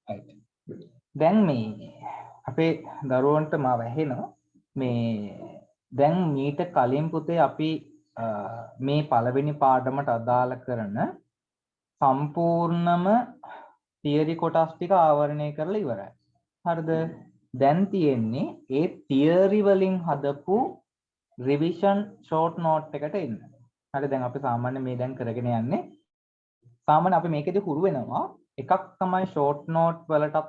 right. දැන් මේ අපේ දරුවන්ට මාව ඇහෙනවා මේ දැන් මීට කලින් පුතේ අපි මේ පළවෙනි පාඩමට අදාළ කරන සම්පූර්ණම තියරි කොටස් ටික ආවරණය කරලා ඉවරයි. හරිද? දැන් තියෙන්නේ ඒ තියරි වලින් හදපු රිවිෂන් ෂෝට් නෝට් එකට එන්න. හරි දැන් අපි සාමාන්‍ය මේ දැන් කරගෙන යන්නේ සාමාන්‍ය අපි මේකෙදි හුරු වෙනවා එකක් තමයි ෂෝට් නෝට් වලටත්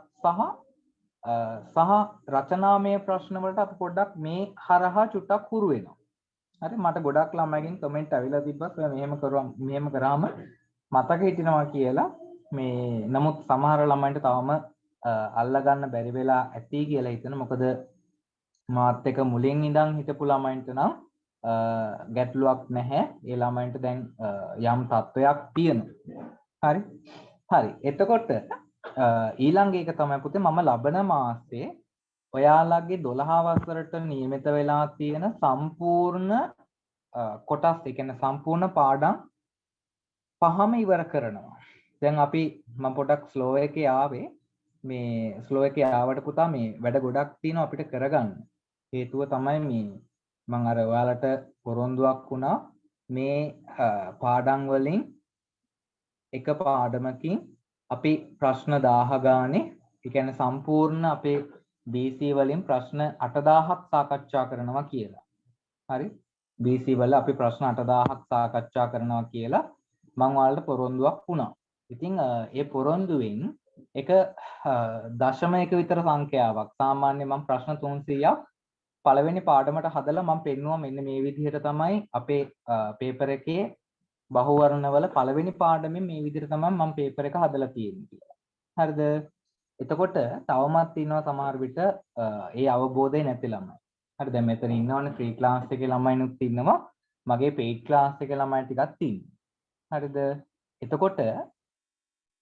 සහ රචනාමය ප්‍රශ්න වලට අපි පොඩ්ඩක් මේ හරහා චුට්ටක් හුරු වෙනවා. හරි මට ගොඩක් ළමයිගෙන් කමෙන්ට් ඇවිල්ලා තිබ්බත් මෙහෙම කරාම මතක හිටිනවා කියලා මේ නමුත් සමහර ළමයින්ට තවම අල්ලගන්න බැරි වෙලා ඇති කියලා හිතන මොකද මාත් එක මුලින් ඉඳන් හිටපු ළමයින්ට නම් ගැටලුවක් නැහැ. ඒ ළමයින්ට දැන් යම් තත්වයක් තියෙනවා. හරි. එතකොට ඊළඟ එක තමයි පුතේ මම ලබන මාසේ ඔයාලගේ 12 වසරට නියමිත වෙලා තියෙන සම්පූර්ණ කොටස් ඒ කියන්නේ සම්පූර්ණ පාඩම් පහම ඉවර කරනවා. දැන් අපි මම පොඩක් ස්ලෝ එකේ ආවේ. මේ ස්ලෝ එකේ ආවට පුතා මේ වැඩ ගොඩක් තියෙනවා අපිට කරගන්න. හේතුව තමයි මේ මම අර ඔයාලට පොරොන්දුවක් වුණා මේ පාඩම් වලින් එක පාඩමකින් අපි ප්‍රශ්න 1000 ගානේ ඒ කියන්නේ සම්පූර්ණ අපේ BC වලින් ප්‍රශ්න 8000ක් සාකච්ඡා කරනවා කියලා. හරි? BC වල අපි ප්‍රශ්න 8000ක් සාකච්ඡා කරනවා කියලා මම ඔයාලට පොරොන්දුවක් වුණා. ඉතින් ඒ පොරොන්දුවෙන් එක දශමයක විතර සංඛ්‍යාවක් සාමාන්‍ය මම ප්‍රශ්න 300ක් පළවෙනි පාඩමට හදලා මම පෙන්නුවා මෙන්න මේ විදිහට තමයි අපේ පේපර් එකේ බහුවර්ණවල පළවෙනි පාඩමෙන් මේ විදිහට තමයි මම පේපර් එක හදලා තියෙන්නේ කියලා. හරිද? එතකොට තවමත් ඉන්නවා සමහර විට ඒ අවබෝධය නැති ළමයි. හරි දැන් මෙතන ඉන්නවනේ ෆ්‍රී ක්ලාස් එකේ ළමයිනුත් ඉන්නවා. මගේ පේඩ් ක්ලාස් එකේ ළමයි ටිකක් ඉන්නවා. හරිද? එතකොට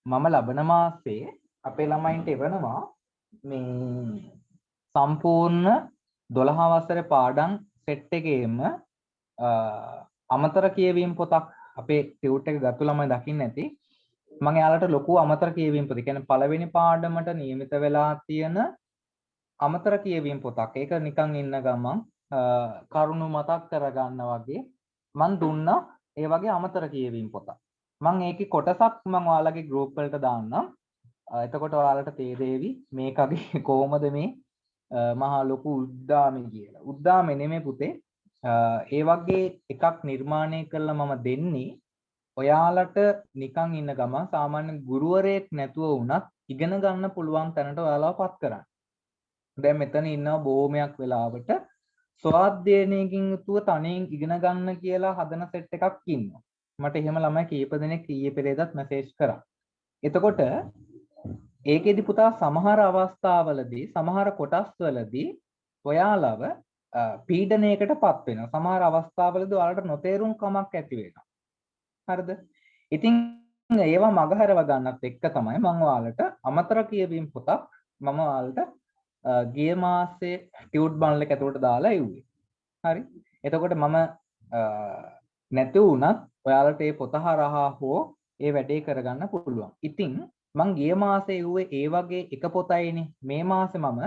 මම ලබන මාසේ අපේ ළමයින්ට එවනවා මේ සම්පූර්ණ 12 වසරේ පාඩම් සෙට් එකේම අමතර කියවීම පොතක් අපේ ටියුට් එක ගත්ත ළමයි දකින්න ඇති මම එයාලට ලොකු අමතර කියවීම පොත. කියන්නේ පළවෙනි පාඩමට නියමිත වෙලා තියෙන අමතර කියවීම පොතක්. ඒක නිකන් ඉන්න ගමන් කරුණු මතක් කරගන්න වගේ මම දුන්නා ඒ වගේ අමතර කියවීම පොතක්. මම ඒකේ කොටසක් මම ඔයාලගේ ගෲප් වලට දාන්නම්. එතකොට ඔයාලට තේරෙවි මේකගේ කොහොමද මේ මහා ලොකු උද්දාමි කියලා. උද්දාමෙ නෙමෙයි පුතේ. ඒ වගේ එකක් නිර්මාණය කළා මම දෙන්නේ ඔයාලට නිකන් ඉන්න ගමන් සාමාන්‍ය ගුරුවරයෙක් නැතුව වුණත් ඉගෙන ගන්න පුළුවන් තැනට ඔයාලව පත් කරන්න. දැන් මෙතන ඉන්නවා බොහොමයක් වෙලාවට ස්වාධ්‍යයනයකින් යුතුව තනියෙන් ඉගෙන ගන්න කියලා හදන සෙට් එකක් ඉන්නවා. මට එහෙම ළමයි කීප දෙනෙක් ඊයේ පෙරේදත් මැසේජ් කරා. එතකොට ඒකෙදි පුතා සමහර අවස්ථාවලදී සමහර කොටස්වලදී ඔයාලව පීඩනයකටපත් වෙනවා. සමහර අවස්ථාවලදී ඔයාලට නොතේරුම් කමක් ඇති වෙනවා. හරිද? ඉතින් ඒවා මගහැරව ගන්නත් එක්ක තමයි මම ඔයාලට අමතර කියවීම පොතක් මම ඔයාලට ගිය මාසේ ටියුට් බන්ඩල් එක ඇතුළට දාලා එව්වේ. හරි? එතකොට මම නැති වුණත් ඔයාලට මේ පොත හරහා හෝ ඒ වැඩේ කරගන්න පුළුවන්. ඉතින් මං ගිය මාසේ එව්වේ ඒ වගේ එක පොතයිනේ. මේ මාසේ මම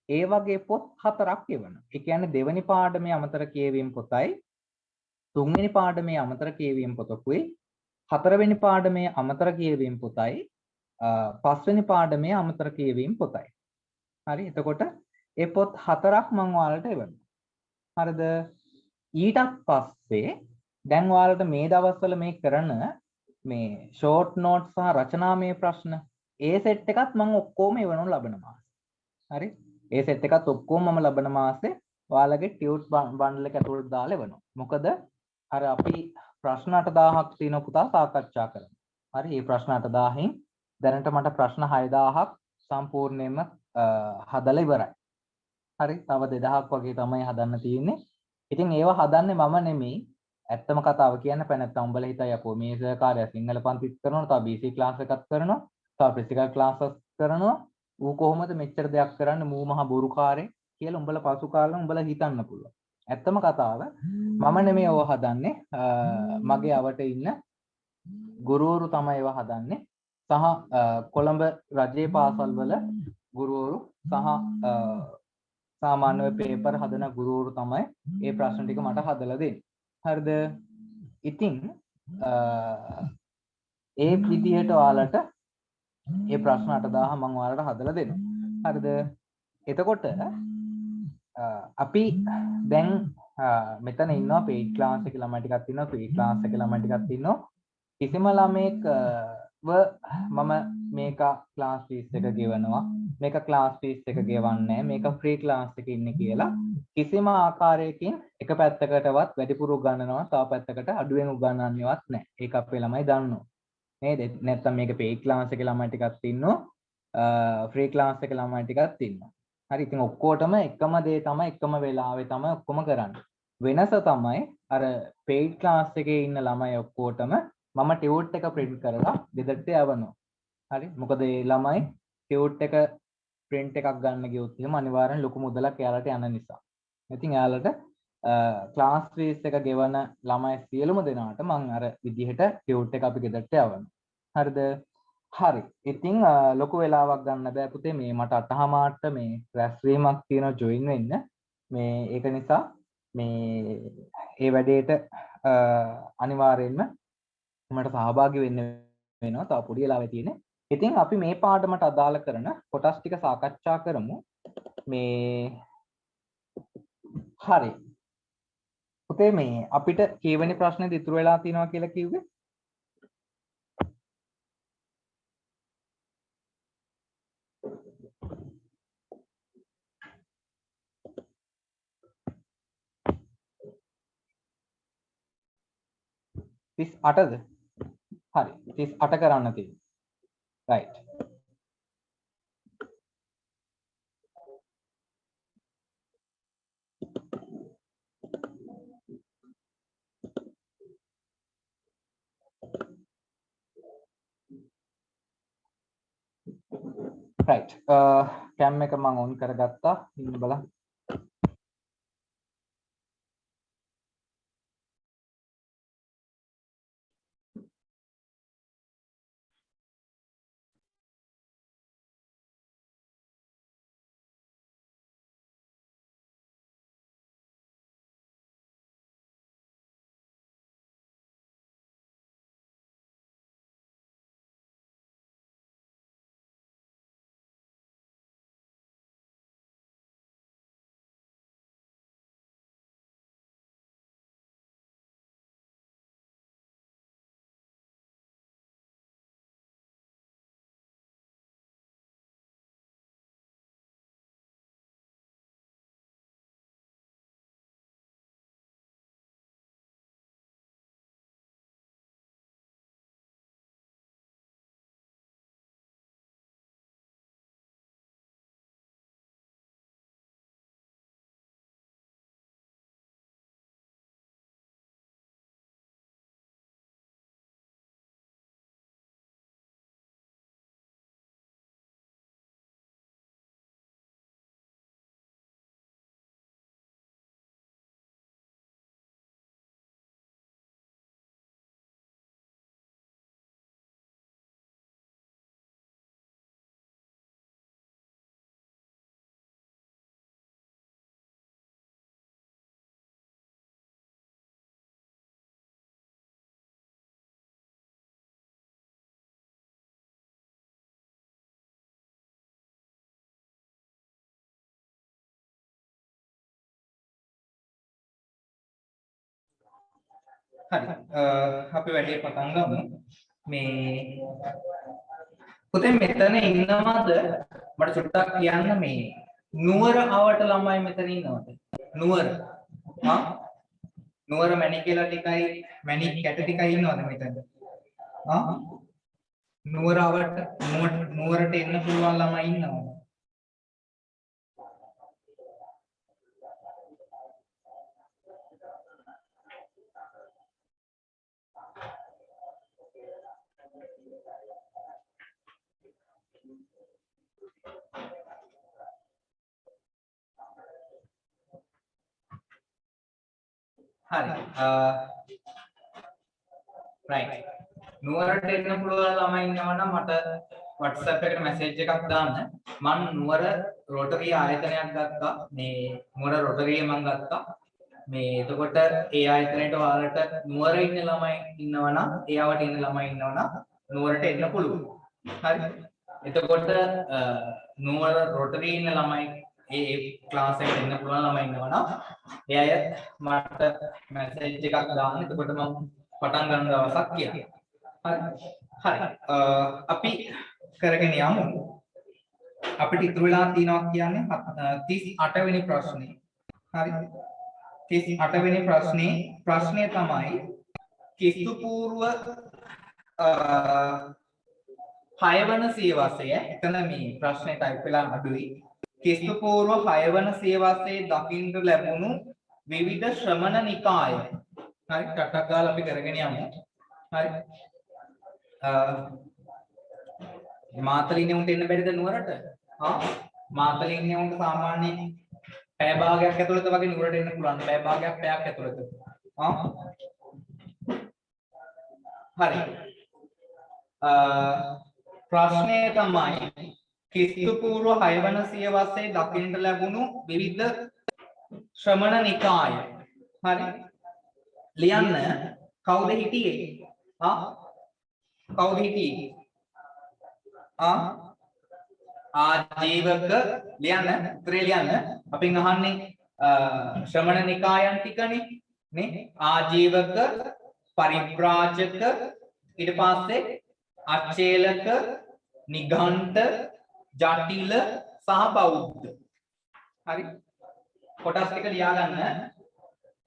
ඒ වගේ පොත් 4ක් එවනවා. ඒ කියන්නේ දෙවෙනි පාඩමේ අමතර කියවීම පොතයි, තුන්වෙනි පාඩමේ අමතර කියවීම පොතකුයි, හතරවෙනි පාඩමේ අමතර කියවීම පොතයි, පස්වෙනි පාඩමේ අමතර කියවීම පොතයි. හරි? එතකොට ඒ පොත් 4ක් මම ඔයාලට එවනවා. හරිද? ඊටත් පස්සේ දැන් ඔයාලට මේ දවස්වල මේ කරන මේ ෂෝට් නෝට් සහ රචනාමය ප්‍රශ්න ඒ සෙට් එකත් මම ඔක්කොම එවනු ලබන මාසේ. හරි? ඒ සෙට් එකත් ඔක්කොම මම ලබන මාසේ ඔයාලගේ ටියුට් බන්ඩල් එක ඇතුළට දාලා එවනවා. මොකද අර අපි ප්‍රශ්න 8000ක් තියෙන පුතා සාකච්ඡා කරමු. හරි? මේ ප්‍රශ්න 8000න් දැනට මට ප්‍රශ්න 6000ක් සම්පූර්ණයෙන්ම හදලා ඉවරයි. හරි? තව 2000ක් වගේ තමයි හදන්න තියෙන්නේ. ඉතින් ඒවා හදන්නේ මම නෙමෙයි. ඇත්තම කතාව කියන්න බෑ නැත්නම් උඹලා හිතයි අපෝ මේ සහකාරය සිංහල පන්තිත් කරනවා තව BC ක්ලාස් එකක් කරනවා තව ෆිසිකල් ක්ලාසස් කරනවා ඌ කොහොමද මෙච්චර දෙයක් කරන්නේ මූ මහ බොරුකාරේ කියලා උඹලා පසු කාලෙම උඹලා හිතන්න පුළුවන්. ඇත්තම කතාව මම නෙමෙයි ඔය හදන්නේ මගේ අවට ඉන්න ගුරුවරු තමයි ඒවා හදන්නේ. සහ කොළඹ රජයේ පාසල් වල ගුරුවරු සහ සාමාන්‍ය පේපර් හදන ගුරුවරු තමයි මේ ප්‍රශ්න ටික මට හදලා දෙන්නේ. හරිද? ඉතින් ඒ විදිහට ඔයාලට මේ ප්‍රශ්න 8000 මම ඔයාලට හදලා දෙනවා. හරිද? එතකොට අපි දැන් මෙතන ඉන්නවා paid class එකේ ළමයි ටිකක් ඉන්නවා free class එකේ ළමයි ටිකක් ඉන්නවා. කිසිම ළමයෙක් මම මේක class fees එක ගෙවනවා මේක class fees එක ගෙවන්නේ මේක free class එකේ ඉන්නේ කියලා කිසිම ආකාරයකින් එක පැත්තකටවත් වැඩිපුර උගන්වනවා තව පැත්තකට අඩුවෙන් උගන්වන්නේවත් නැහැ. ඒක අපේ ළමයි දන්නවා. නේද? නැත්නම් මේක paid class එකේ ළමයි ටිකක් ඉන්නවා free class එකේ ළමයි ටිකක් ඉන්නවා. හරි ඉතින් ඔක්කොටම එකම දේ තමයි එකම වෙලාවේ තමයි ඔක්කොම කරන්නේ. වෙනස තමයි අර paid class එකේ ඉන්න ළමයි ඔක්කොටම මම ටියුට් එක print කරලා ගෙදරට යවනවා. හරි මොකද ඒ ළමයි ටියුට් එක print එකක් ගන්න ගියොත් එහෙම අනිවාර්යෙන් ලොකු මුදලක් එයාලට යන නිසා. ඉතින් එයාලට class fees එක ගෙවන ළමයි සියලුම දෙනාට මම අර විදිහට ටියුට් එක අපි ගෙදරට යවනවා. හරිද? හරි. ඉතින් ලොකු වෙලාවක් ගන්න බෑ පුතේ මේ මට 8:00ට මේ රැස්වීමක් තියෙනවා join වෙන්න. මේ ඒක නිසා මේ ඒ වැඩේට අනිවාර්යෙන්ම මට සහභාගී වෙන්න වෙනවා. තව පොඩි වෙලාවක් තියෙන්නේ. ඉතින් අපි මේ පාඩමට අදාළ කරන කොටස් ටික සාකච්ඡා කරමු. මේ හරි. පුතේ මේ අපිට කීවෙනි ප්‍රශ්නේද ඉතුරු වෙලා තියෙනවා කියලා කිව්වේ? තිස් 8ද? හරි 38 කරන්න තියෙනවා. right. right. cam එක මම on කරගත්තා. ඉන්න බලන්න. හරි අපි වැඩේ පටන් ගමු මේ පුතේ මෙතන ඉන්නවද මට චුට්ටක් කියන්න මේ නුවර ආවට ළමයි මෙතන ඉන්නවද නුවර නුවර මැණිකේලා ටිකයි මැණික් කැට ටිකයි ඉන්නවද මෙතන නුවර ආවට නුවරට එන්න පුළුවන් ළමයි ඉන්නවද හරි right නුවරට එන්න පුළුවන් ළමයි ඉන්නවා නම් මට WhatsApp එකට මැසේජ් එකක් දාන්න. මම නුවර රොටරි ආයතනයක් ගත්තා. මේ නුවර රොටරිය මම ගත්තා. මේ එතකොට ඒ ආයතනයට ඔයාලට නුවර ඉන්න ළමයි ඉන්නවා නම් එයාවට ඉන්න ළමයි ඉන්නවා නම් නුවරට එන්න පුළුවන්. හරි. එතකොට නුවර රොටරි ඉන්න ළමයි ඒ ක්ලාස් එකට එන්න පුළුවන් ළමයි ඉන්නවා නම් ඒ අය මට මැසේජ් එකක් දාන්න. එතකොට මම පටන් ගන්න දවසක් කියනවා. හරි. අපි කරගෙන යමු. අපිට ඉතුරු වෙලා තියෙනවා කියන්නේ 38 වෙනි ප්‍රශ්නේ. හරි. 38 වෙනි ප්‍රශ්නය තමයි ක්‍රිස්තු පූර්ව 6 වන සියවසය. එතන මේ ප්‍රශ්නේ ටයිප් වෙලා අඩුයි. ක්‍රිස්තු පූර්ව 6 වන සියවසේ දකින්න ලැබුණු විවිධ ශ්‍රමණ නිකාය. හරි. ටටක් ගාලා අපි කරගෙන යමු. හරි. මාතලින්නේ උන්ට එන්න බැරිද නුවරට? මාතලින්නේ උන්ට සාමාන්‍යයෙන් පැය භාගයක් ඇතුළත වගේ නුවරට එන්න පුළුවන්. පැය භාගයක් පැයක් ඇතුළත. හරි. ප්‍රශ්නය තමයි ක්‍රිස්තු පූර්ව 6 වන සියවසේ දකින්නට ලැබුණු විවිධ ශ්‍රමණ නිකාය. හරි. ලියන්න කවුද හිටියේ? කවුද හිටියේ? ආජීවක ලියන්න උත්තරේ ලියන්න. අපින් අහන්නේ ශ්‍රමණ නිකායන් ටිකනේ නේ. ආජීවක, පරිබ්‍රාජක, ඊට පස්සේ අචේලක, නිගණ්ඨ, ජටිල සහ බෞද්ධ. හරි. කොටස් ටික ලියා ගන්න.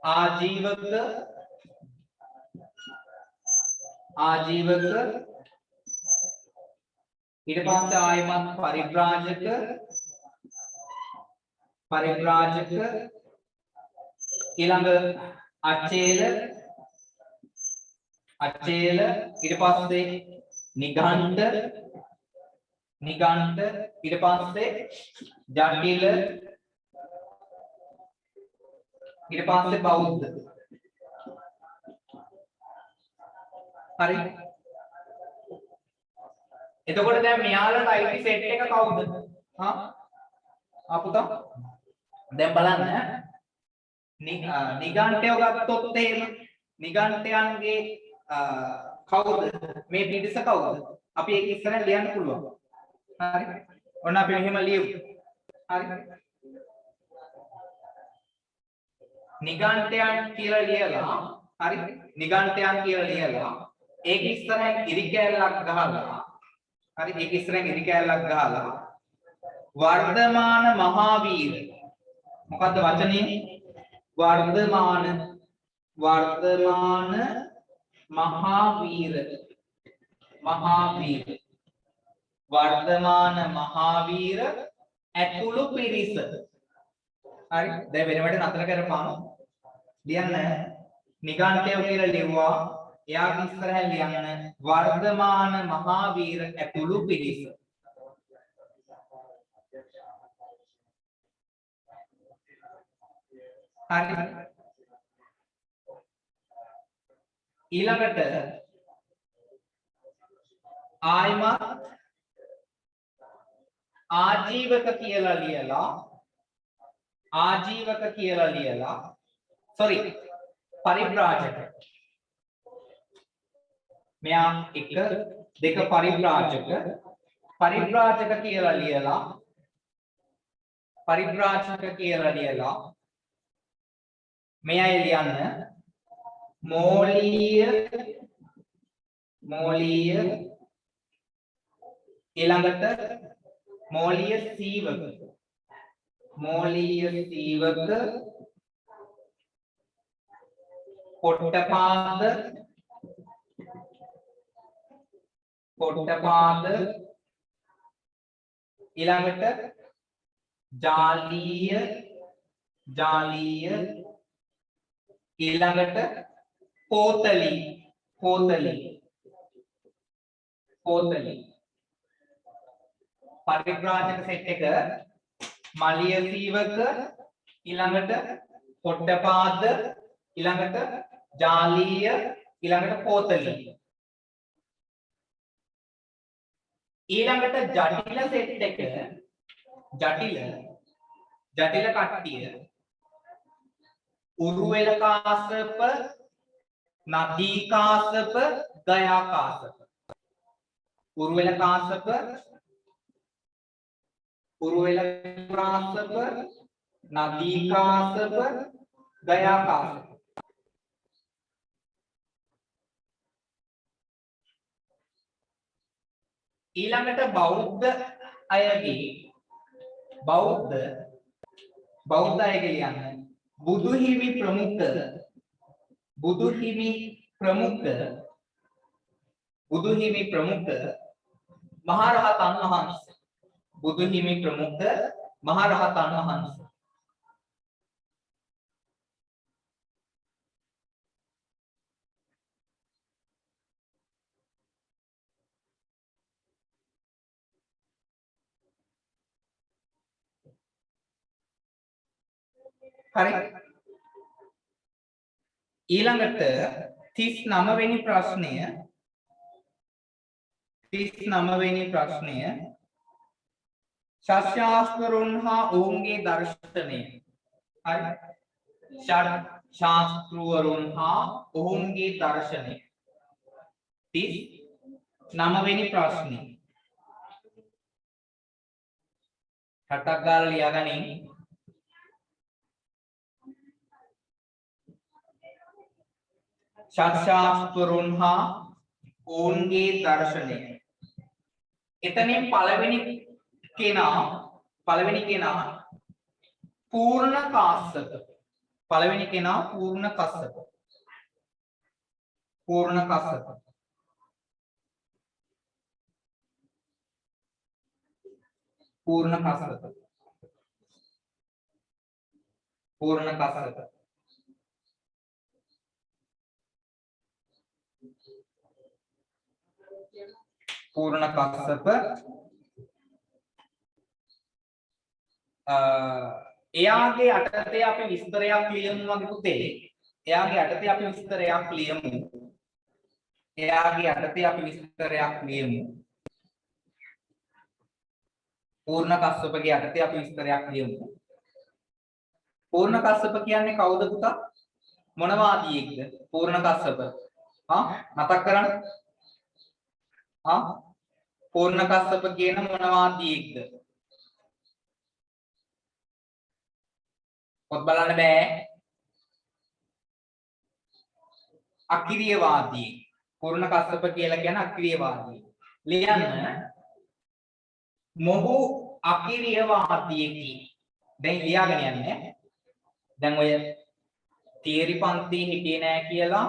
ආජීවක ඊට පස්සේ ආයමත් පරිබ්‍රාජක ඊළඟ අචේල ඊට පස්සේ නිගණ්ඨ ඊට පස්සේ ජටිල ඊට පස්සේ බෞද්ධ. හරි. එතකොට දැන් මෙයාලට අයිති සෙට් එක කවුද? පුතා දැන් බලන්න නිගණ්ඨයව ගත්තොත් එහෙම නිගණ්ඨයන්ගේ කවුද මේ පිටස කවුද? අපි ඒක ඉස්සරහ ලියන්න පුළුවන්. හරි. ඔන්න අපි මෙහෙම ලියමු. හරි. නිගණ්ඨයන් කියලා ලියලා හරි. නිගණ්ඨයන් කියලා ලියලා ඒක ඉස්සරහින් ඉරි කැලක් ගහලා හරි. ඒක ඉස්සරහින් ඉරි කැලක් ගහලා වර්ධමාන මහාවීර මොකද්ද වචනේ? වර්ධමාන මහාවීර වර්ධමාන මහාවීර ඇතුළු පිරිස. හරි. දැන් වෙනවට නතර කරපන්. ලියන්න නිගණ්ඨය කියලා ලියුවා. එයා ඉස්සරහින් ලියන්න වර්ධමාන මහාවීර ඇතුළු පිරිස. හරි. ඊළඟට ආයමත් ආජීවක කියලා ලියලා sorry පරිබ්‍රාජක. මෙයා 1 2 පරිබ්‍රාජක කියලා ලියලා මෙයයි ලියන්න මෝලීය ඊළඟට මෝලීය සීවක පොට්ටපාද ඊළඟට ජාලීය ඊළඟට පෝතලි පරිබ්‍රාජක සෙට් එක මලිය සීවක ඊළඟට පොට්ටපාද ඊළඟට ජාලීය ඊළඟට පෝතලි. ඊළඟට ජටිල සෙට් එක ජටිල කට්ටිය උරුවෙල කාසප නදී කාසප ගයා කාසප උරුවෙල කාසප නදී කාසප ගයා කාසප ඊළඟට බෞද්ධ අයගේ ලියන්න බුදුහිමි ප්‍රමුඛ මහරහතන් වහන්සේ බුදුහිමි ප්‍රමුඛ මහරහතන් වහන්සේ හරි ඊළඟට 39 වෙනි ප්‍රශ්නය ශාස්ත්‍රවරුන් හා ඔවුන්ගේ දර්ශනය හරි ශාස්ත්‍රවරුන් හා ඔවුන්ගේ දර්ශනය 39 වෙනි ප්‍රශ්නය හටක් ගාලා ලියාගනින් ශාස්ත්‍රවරුන් හා ඔවුන්ගේ දර්ශනය එතනින් පළවෙනි කෙනා පූර්ණ කාශ්‍යප එයාගේ යටතේ අපි විස්තරයක් ලියමු වගේ පුතේ. එයාගේ යටතේ අපි විස්තරයක් ලියමු. පූර්ණ කස්සපගේ යටතේ අපි විස්තරයක් ලියමු. පූර්ණ කස්සප කියන්නේ කවුද පුතා? මොන වාදියෙක්ද? පූර්ණ කස්සප. මතක් කරන්න. පූර්ණ කස්සප කියන මොන වාදියෙක්ද? පොත් බලන්න බෑ. අකිරියවාදී. පූර්ණ කස්සප කියලා කියන අකිරියවාදී. ලියන්න. මොහු අකිරියවාදීකි. දැන් ලියාගෙන යන්නේ. දැන් ඔය තියරි පන්තියේ හිටියේ නෑ කියලා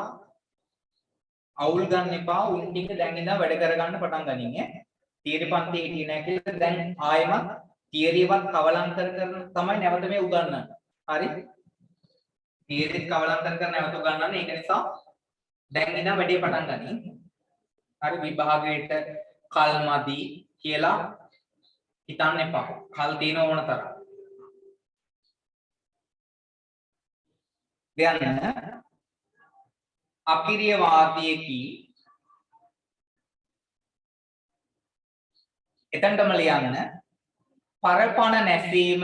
අවුල් ගන්න එපා. උන් ටික දැන් ඉඳන් වැඩ කරගන්න පටන් ගනින් ඈ. තියරි පන්තියේ හිටියේ නෑ කියලා දැන් ආයෙමත් තියරියවත් කවලන්තර කරන තමයි නැවත මේ උගන්වන්නේ. හරි තීරෙත් කවලන්තර කරන නැවත ගන්නන්න ඒක නිසා දැන් ඉඳන් වැඩේ පටන් ගනින් හරි විභාගයට කල් මදි කියලා හිතන්න එපා කල් තියෙන ඕන තරම් දැන් අකිරියවාදීකි එතනටම ලියන්න පරපණ නැසීම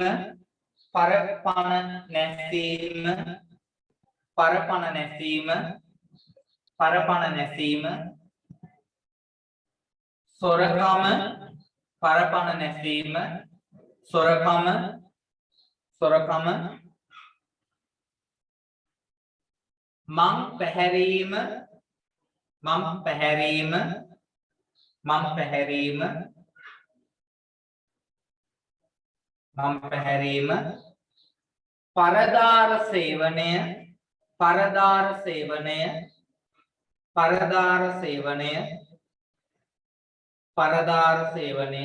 සොරකම මං පැහැරීම පරදාර සේවනය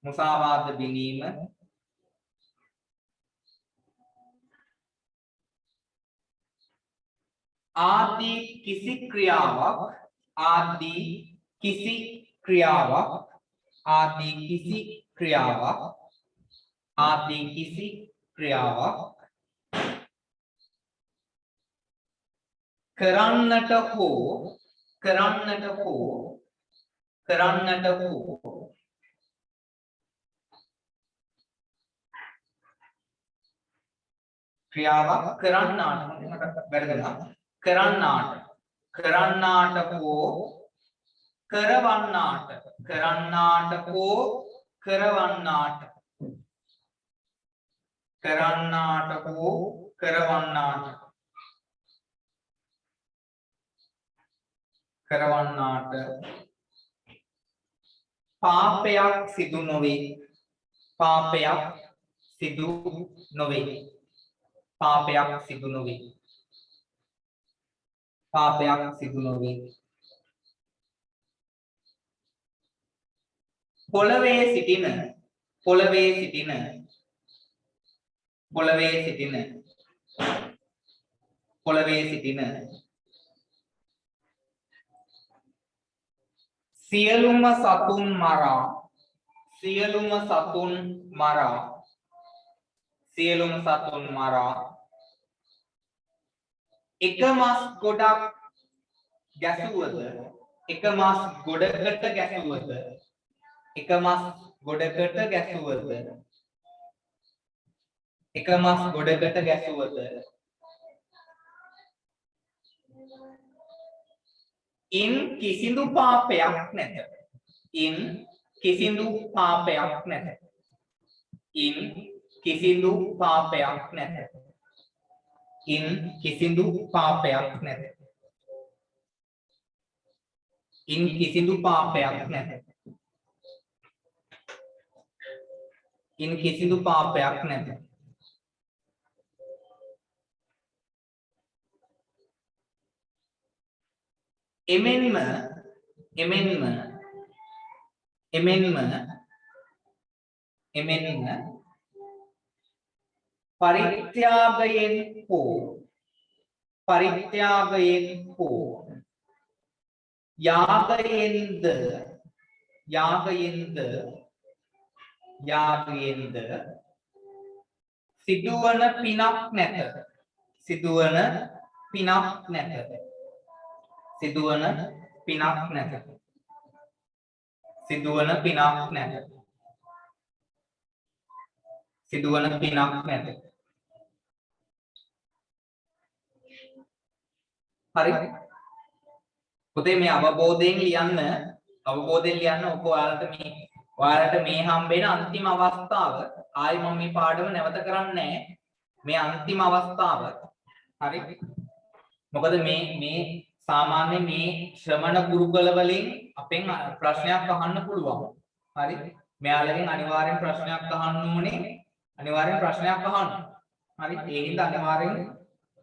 මුසාවාද බිනීම आदि किसी क्रियावक आदि किसी क्रियावक आदि किसी क्रियावक आदि किसी क्रियावक करन्नट हो करन्नट हो करन्नट हो क्रियावक करन्नाट करन्नाट करन्नाट हो करवन्नाट करन्नाट हो करवन्नाट करन्नाट हो करवन्नाट करवन्नाट पापයක් සිදු නොවේ පාපයක් සිදු නොවේ පාපයක් සිදු නොවේ පාපයක් සිදු නොවේ පොළවේ සිටින පොළවේ සිටින පොළවේ සිටින පොළවේ සිටින සියලුම සතුන් මරා සියලුම සතුන් මරා සියලුම සතුන් මරා එක මස් ගොඩක් ගැසුවද එක මස් ගොඩකට ගැසුවද එක මස් ගොඩකට ගැසුවද එක මස් ගොඩකට ගැසුවද ඉන් කිසිදු පාපයක් නැත ඉන් කිසිදු පාපයක් නැත ඉන් කිසිදු පාපයක් නැත ඉන් කිසිදු පාපයක් නැත ඉන් කිසිදු පාපයක් නැත ඉන් කිසිදු පාපයක් නැත එමෙන්ම එමෙන්ම එමෙන්ම එමෙන්ම පරිත්‍යාගයෙන් හෝ යාගයෙන්ද යාගයෙන්ද සිදුවන පිනක් නැත සිදුවන පිනක් නැත සිදුවන පිනක් නැත සිදුවන පිනක් නැත සිදුවන පිනක් නැත හරි පුතේ මේ අවබෝධයෙන් ලියන්න ඔක ඔයාලට මේ හම්බෙන අන්තිම අවස්ථාව ආයි මම මේ පාඩම නැවත කරන්නේ මේ අන්තිම අවස්ථාව හරි මොකද මේ සාමාන්‍ය මේ ශ්‍රමණ ගුරුකුල වලින් අපෙන් ප්‍රශ්නයක් අහන්න පුළුවන් හරි මෙයාලගෙන් අනිවාර්යෙන් ප්‍රශ්නයක් අහන්න ඕනේ අනිවාර්යෙන් ප්‍රශ්නයක් අහන්න හරි ඒ හින්දා අනිවාර්යෙන්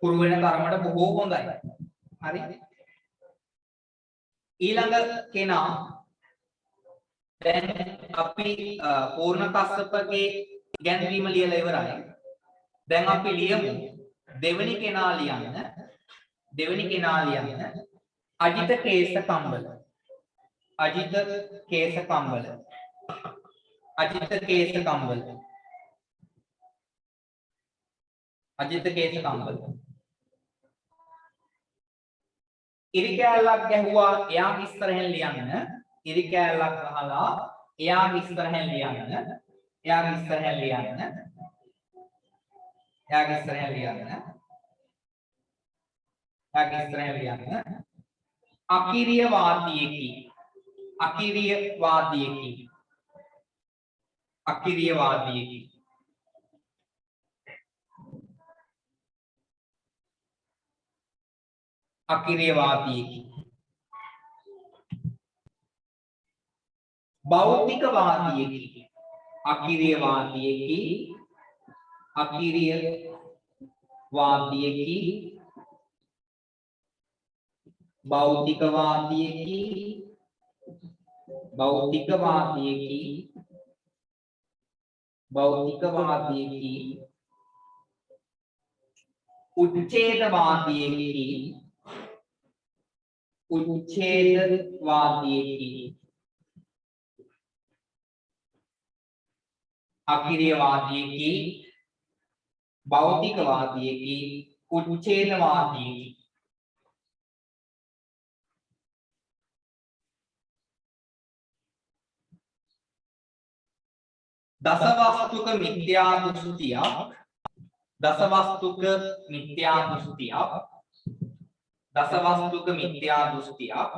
පුරු වෙන තරමට බොහෝ හොඳයි හරි ඊළඟ කෙනා දැන් අපි පූර්ණ කස්සපගේ ඉගැන්වීම ලියලා ඉවරයි දැන් අපි ලියමු දෙවෙනි කෙනා ලියන්න අජිත කේස කම්බල අජිත කේස කම්බල අජිත කේස කම්බල අජිත කේස කම්බල ඉරි කෑල්ලක් ගැහුවා එයා ඉස්සරහෙන් ලියන්න ඉරි කෑල්ලක් ගහලා එයා ඉස්සරහෙන් ලියන්න එයා ඉස්සරහෙන් ලියන්න එයා ඉස්සරහෙන් ලියන්න අකිරිය වාදියකි අකිරිය වාදියකි අකිරිය වාදියකි අකිරිය වාදියකි භෞතික වාදියකි අකිරිය වාදියකි අකිරිය වාදියකි භෞතිකවාදීකි භෞතිකවාදීකි භෞතිකවාදීකි උච්ඡේදවාදීකි උච්ඡේදවාදීකි අකිරියවාදීකි භෞතිකවාදීකි උච්ඡේදවාදීකි දසවස්තුක මිත්‍යා දෘෂ්ටියක් දසවස්තුක මිත්‍යා දෘෂ්ටියක් දසවස්තුක මිත්‍යා දෘෂ්ටියක්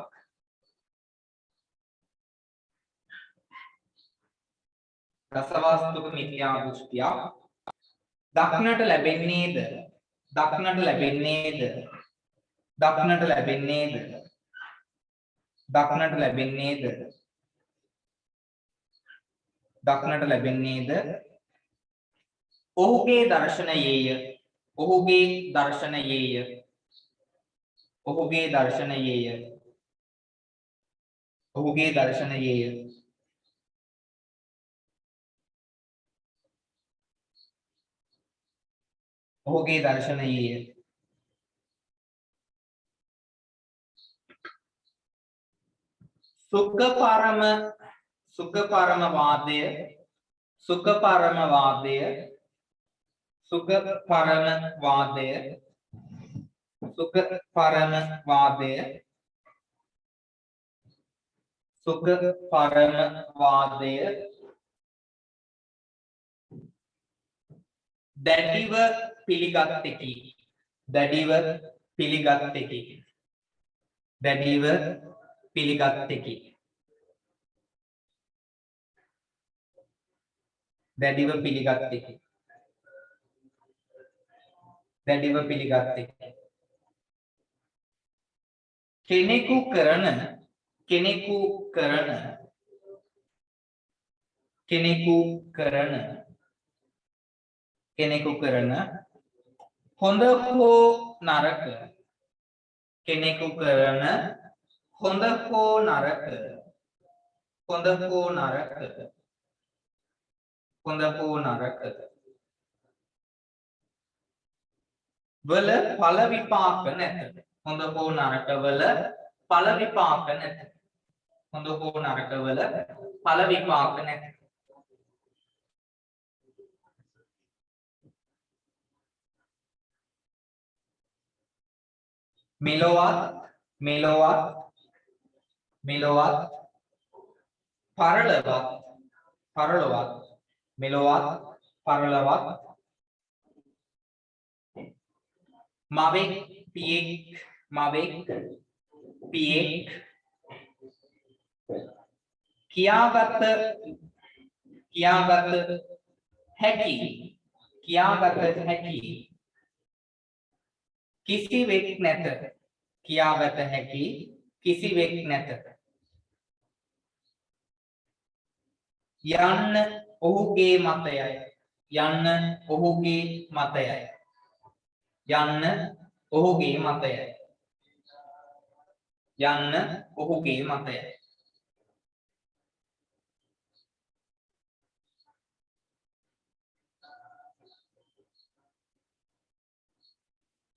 දසවස්තුක මිත්‍යා දෘෂ්ටියක් දක්නට ලැබෙන්නේද දක්නට ලැබෙන්නේද දක්නට ලැබෙන්නේද දක්නට ලැබෙන්නේද දක්නට ලැබෙන්නේද ඔහුගේ දර්ශනයේය ඔහුගේ දර්ශනයේය ඔහුගේ දර්ශනයේය ඔහුගේ දර්ශනයේය ඔහුගේ දර්ශනයේය සුඛ පරම වාදය සුඛ පරම වාදය සුඛ පරම වාදය සුඛ පරම වාදය සුඛ පරම වාදය දැඩිව පිළිගත්තකි දැඩිව පිළිගත්තකි දැඩිව පිළිගත්තකි දැඩිව පිළිගත්තකි දැඩිව පිළිගත්තකි කෙනෙකු කරන කෙනෙකු කරන කෙනෙකු කරන කෙනෙකු කරන හොඳ හෝ නරක කෙනෙකු කරන හොඳ හෝ නරක හොඳ හෝ නරක හොඳ හෝ නරක වල ඵල විපාක නැත හොඳ හෝ නරක වල ඵල විපාක නැත හොඳ හෝ නරක වල ඵල විපාක නැත මෙලොවත් මෙලොවත් මෙලොවත් පරලොවත් පරලොවත් මෙලොවත් පරලොවත් මවෙක් පියෙක් මවෙක් පියෙක් කියාගත හැකි කිසිවෙක් නැත කියාගත හැකි කිසිවෙක් නැත යන්න ඔහුගේ මතයයි යන්න ඔහුගේ මතයයි යන්න ඔහුගේ මතයයි යන්න ඔහුගේ මතයයි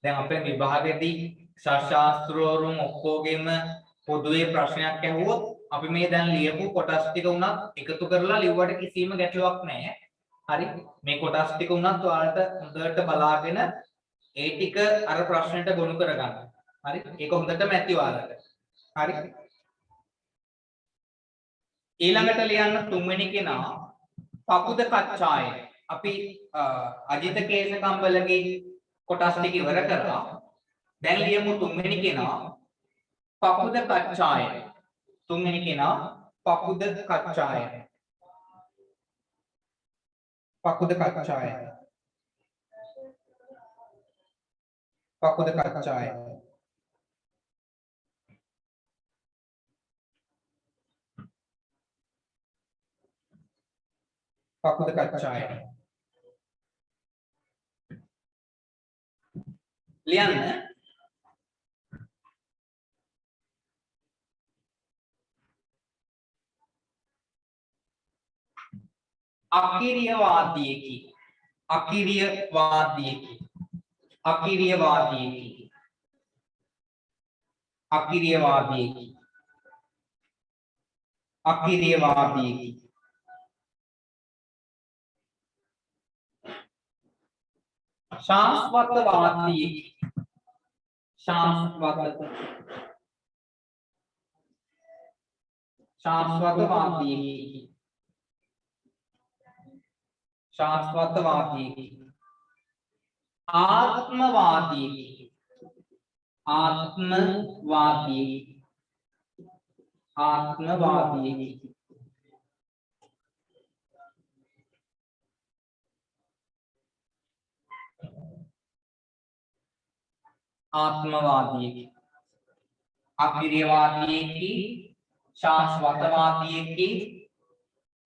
දැන් අපේ විභාගයේදී ශාස්ත්‍රවරුන් ඔක්කොගෙම පොදුවේ ප්‍රශ්නයක් ඇහුවොත් අපි මේ දැන් ලියපු කොටස් ටික උනත් එකතු කරලා ලිව්වට කිසිම ගැටලුවක් නැහැ. හරි මේ කොටස් ටික උනත් ඔයාලට හොඳට බලාගෙන ඒ ටික අර ප්‍රශ්නෙට ගොනු කරගන්න. හරි ඒක හොඳටම ඇති ඔයාලට. හරි ඊළඟට ලියන්න තුන්වෙනි කෙනා පකුද කච්චාය. අපි අජිත කේසකම්බලගේ කොටස් ටික ඉවර කරලා දැන් ලියමු තුන්වෙනි කෙනා පකුද කච්චාය. තුන්වෙනි කෙනා පකුද කච්චාය. පකුද කච්චාය. පකුද කච්චාය. පකුද කච්චාය. ලියන්න අකිරියවාදීකි අකිරියවාදීකි අකිරියවාදීකි අකිරියවාදියෙකි. අකිරියවාදියෙකි. ශාස්වතවාදියෙකි. ශාස්වතවාදියෙකි. ශාස්වතවාදියෙකි. ආත්මවාදියෙකි. ආත්මවාදියෙකි. ආත්මවාදියෙකි. ආත්මවාදියෙකි. අකිරියවාදියෙකි. ශාස්වතවාදියෙකි.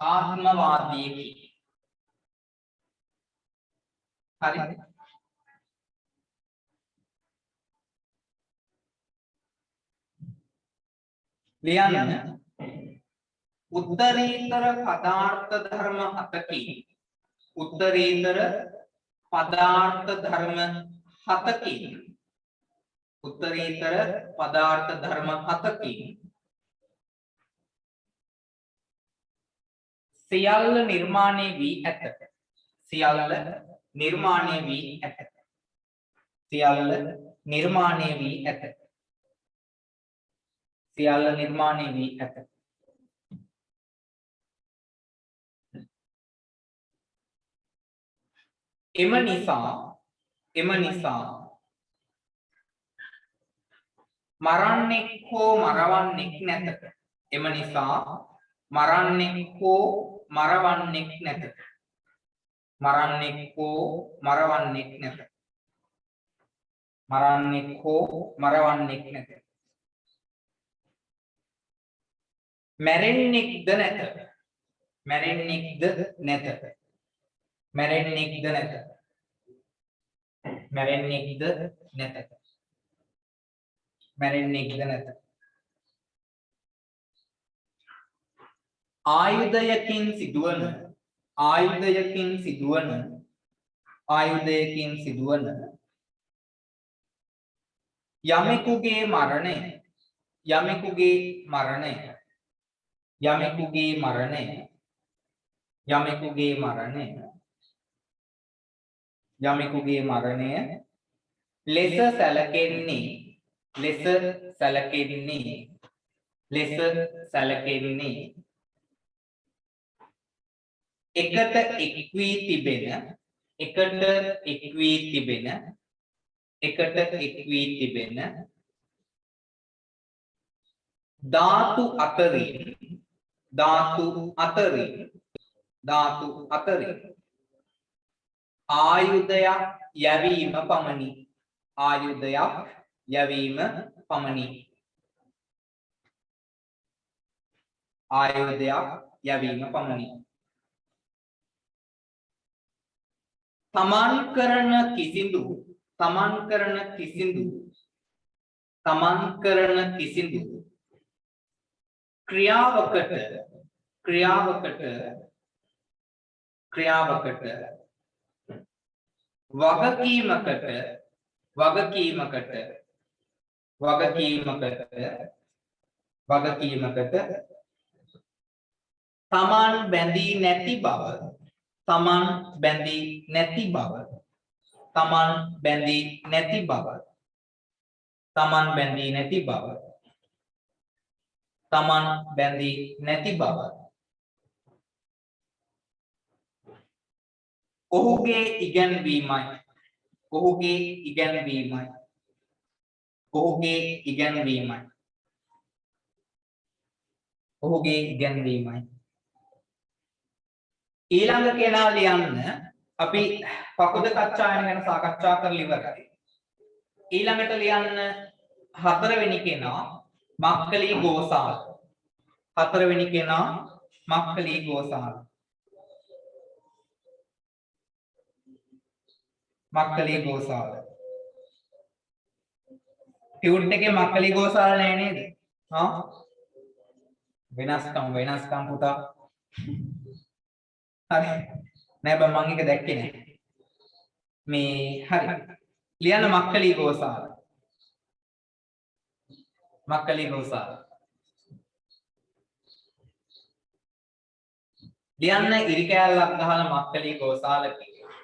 ආත්මවාදියෙකි. හරි. ලියන්න. උත්තරීතර පදාර්ථ ධර්ම හතකින් උත්තරීතර පදාර්ථ ධර්ම හතකින් උත්තරීතර පදාර්ථ ධර්ම හතකින් සියල්ල නිර්මාණය වී ඇත. සියල්ල නිර්මාණය වී ඇත. සියල්ල නිර්මාණය වී ඇත. සියල්ල නිර්මාණය වී ඇත. එම නිසා මරන්නෙක් හෝ මරවන්නෙක් නැත. එම නිසා මරන්නෙක් හෝ මරවන්නෙක් නැත. මරන්නෙක් හෝ මරවන්නෙක් නැත. මරන්නෙක් හෝ මරවන්නෙක් නැත. මැරෙන්නෙක්ද නැත. මැරෙන්නෙක්ද නැත. මැරෙන්නෙක්ද නැත. මැරෙන්නෙක්ද නැත. මැරෙන්නෙක්ද නැත. ආයුධයකින් සිදුවන යමෙකුගේ මරණය ලෙස සැලකෙන්නේ එකට එක් වී තිබෙන ධාතු අතරින් ආයුධයක් යැවීම පමණි. තමන් කරන කිසිදු ක්‍රියාවකට වගකීමකට තමන් බැඳී නැති බව ඔහුගේ ඉගැන්වීමයි. ඊළඟ කෙනා ලියන්න. අපි පකුද කච්චායන ගැන සාකච්ඡා කරලා ඉවරයි. ඊළඟට ලියන්න හතරවෙනි කෙනා මක්කලී ගෝසාල. ටියුට් එකේ මක්කලී ගෝසාල නෑ නේද? වෙනස්කම් පුතා. හරි. නෑ බං මං එක දැක්කේ නෑ. මේ හරි. ලියන්න මක්කලී ගෝසාල. මක්කලි ගෝසාල. ලියන්න ඉරි කෑල්ලක් ගහලා මක්කලි ගෝසාල කියලා.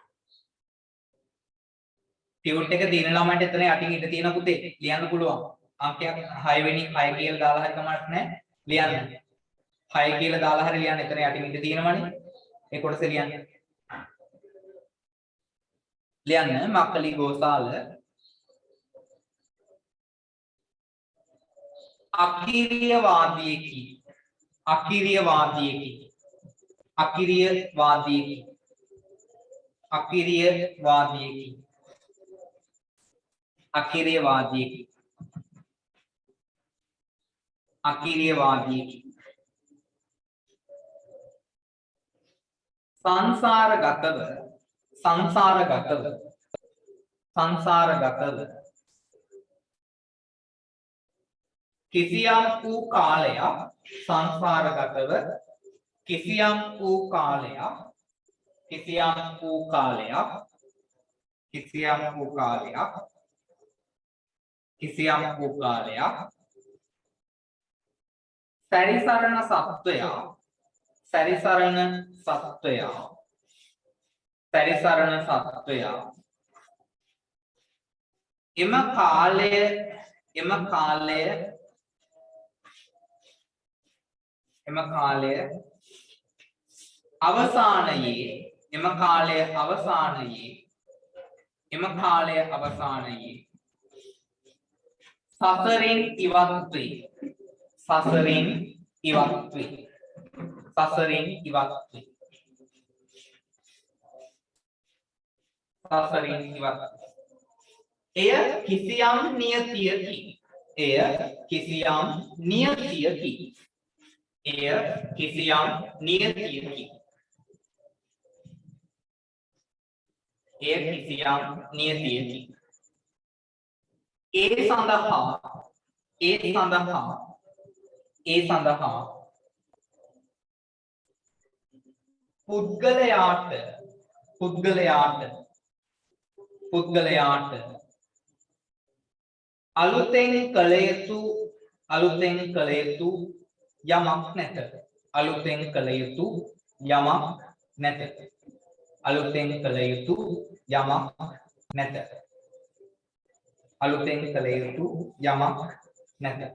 ටියුට් එක දින ළමයින්ට එතන යටින් ඉඳ තියෙන පුතේ ලියන්න පුළුවන්. අංකයක් 6 වෙනි 6 කියලා දාලා හරි කමක් නැහැ. ලියන්න. 6 කියලා දාලා හරි ලියන්න එතන යටින් ඉඳ තියෙනවනේ. ඒ කොටස ලියන්න. ලියන්න මක්කලි ගෝසාල අකිරියවාදීකි. අකිරියවාදීකි. අකිරියවාදීකි. අකිරියවාදීකි. අකිරියවාදීකි. අකිරියවාදීකි. සංසාරගතව සංසාරගතව සංසාරගතව කිසියම් වූ කාලයක් සංසාරගතව කිසියම් වූ කාලයක් කිසියම් වූ කාලයක් කිසියම් වූ කාලයක් කිසියම් වූ කාලයක් සැරිසරණ සත්වයා සැරිසරණ සත්වයා සැරිසරණ සත්වයා එම කාලය එම කාලය එම කාලය අවසානයේ එම කාලය අවසානයේ එම කාලය අවසානයේ සසරින් ඉවත් වේ සසරින් ඉවත් වේ සසරින් ඉවත් වේ සසරින් ඉවත් එය කිසියම් නියතියකි එය කිසියම් නියතියකි එය කිසියම් නියතියකි එය කිසියම් නියතියකි ඒ සඳහා පුද්ගලයාට අලුතෙන් කළ යුතු යමක් නැත අලුතෙන් කළ යුතු යමක් නැත අලුතෙන් කළ යුතු යමක් නැත අලුතෙන් කළ යුතු යමක් නැත